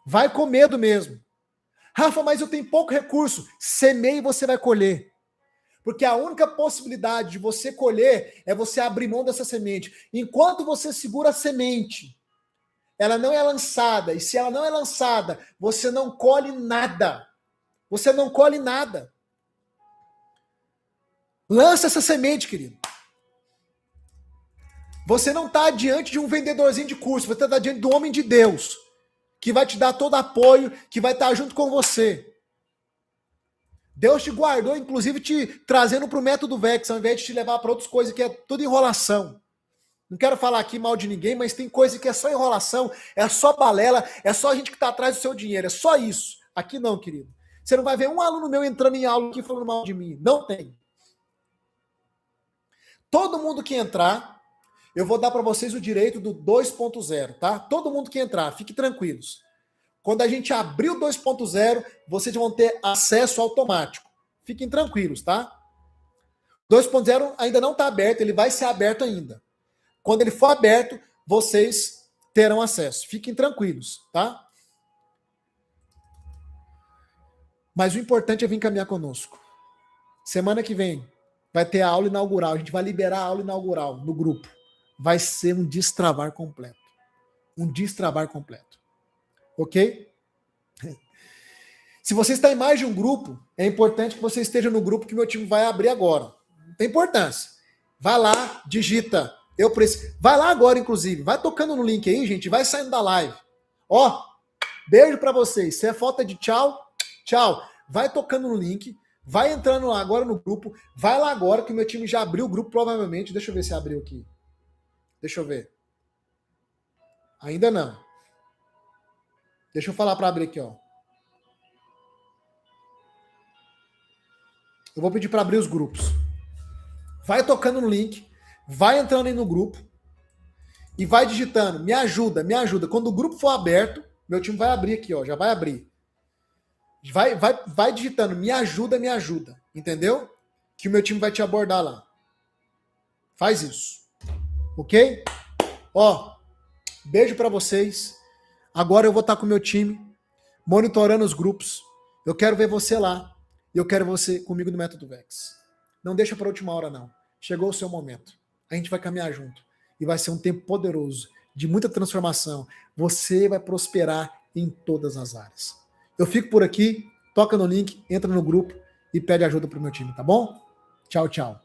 A: Vai com medo mesmo. Rafa, mas eu tenho pouco recurso. Semeie e você vai colher. Porque a única possibilidade de você colher é você abrir mão dessa semente. Enquanto você segura a semente, ela não é lançada. E se ela não é lançada, você não colhe nada. Você não colhe nada. Lança essa semente, querido. Você não está diante de um vendedorzinho de curso, você está diante do homem de Deus, que vai te dar todo apoio, que vai estar junto com você. Deus te guardou, inclusive te trazendo para o método VEX, ao invés de te levar para outras coisas que é tudo enrolação. Não quero falar aqui mal de ninguém, mas tem coisa que é só enrolação, é só balela, é só a gente que está atrás do seu dinheiro, é só isso. Aqui não, querido. Você não vai ver um aluno meu entrando em aula aqui falando mal de mim. Não tem. Todo mundo que entrar, eu vou dar para vocês o direito do 2.0, tá? Todo mundo que entrar, fiquem tranquilos. Quando a gente abrir o 2.0, vocês vão ter acesso automático. Fiquem tranquilos, tá? 2.0 ainda não está aberto, ele vai ser aberto ainda. Quando ele for aberto, vocês terão acesso. Fiquem tranquilos, tá? Mas o importante é vir caminhar conosco. Semana que vem vai ter a aula inaugural. A gente vai liberar a aula inaugural no grupo. Vai ser um destravar completo. Um destravar completo. Ok? Se você está em mais de um grupo, é importante que você esteja no grupo que meu time vai abrir agora. Não tem importância. Vai lá, digita. Eu preciso. Vai lá agora, inclusive. Vai tocando no link aí, gente. Vai saindo da live. Ó, beijo para vocês. Se é falta de tchau, tchau. Vai tocando no link. Vai entrando lá agora no grupo. Vai lá agora que o meu time já abriu o grupo, provavelmente. Deixa eu ver se abriu aqui. Deixa eu ver. Ainda não. Deixa eu falar para abrir aqui, ó. Eu vou pedir para abrir os grupos. Vai tocando no link, vai entrando aí no grupo e vai digitando, me ajuda, me ajuda. Quando o grupo for aberto, meu time vai abrir aqui, ó, já vai abrir. Vai digitando, me ajuda, entendeu? Que o meu time vai te abordar lá. Faz isso. Ok? Ó, beijo para vocês. Agora eu vou estar com o meu time, monitorando os grupos. Eu quero ver você lá. E eu quero você comigo no Método VEX. Não deixa para a última hora, não. Chegou o seu momento. A gente vai caminhar junto. E vai ser um tempo poderoso, de muita transformação. Você vai prosperar em todas as áreas. Eu fico por aqui, toca no link, entra no grupo e pede ajuda para o meu time, tá bom? Tchau, tchau.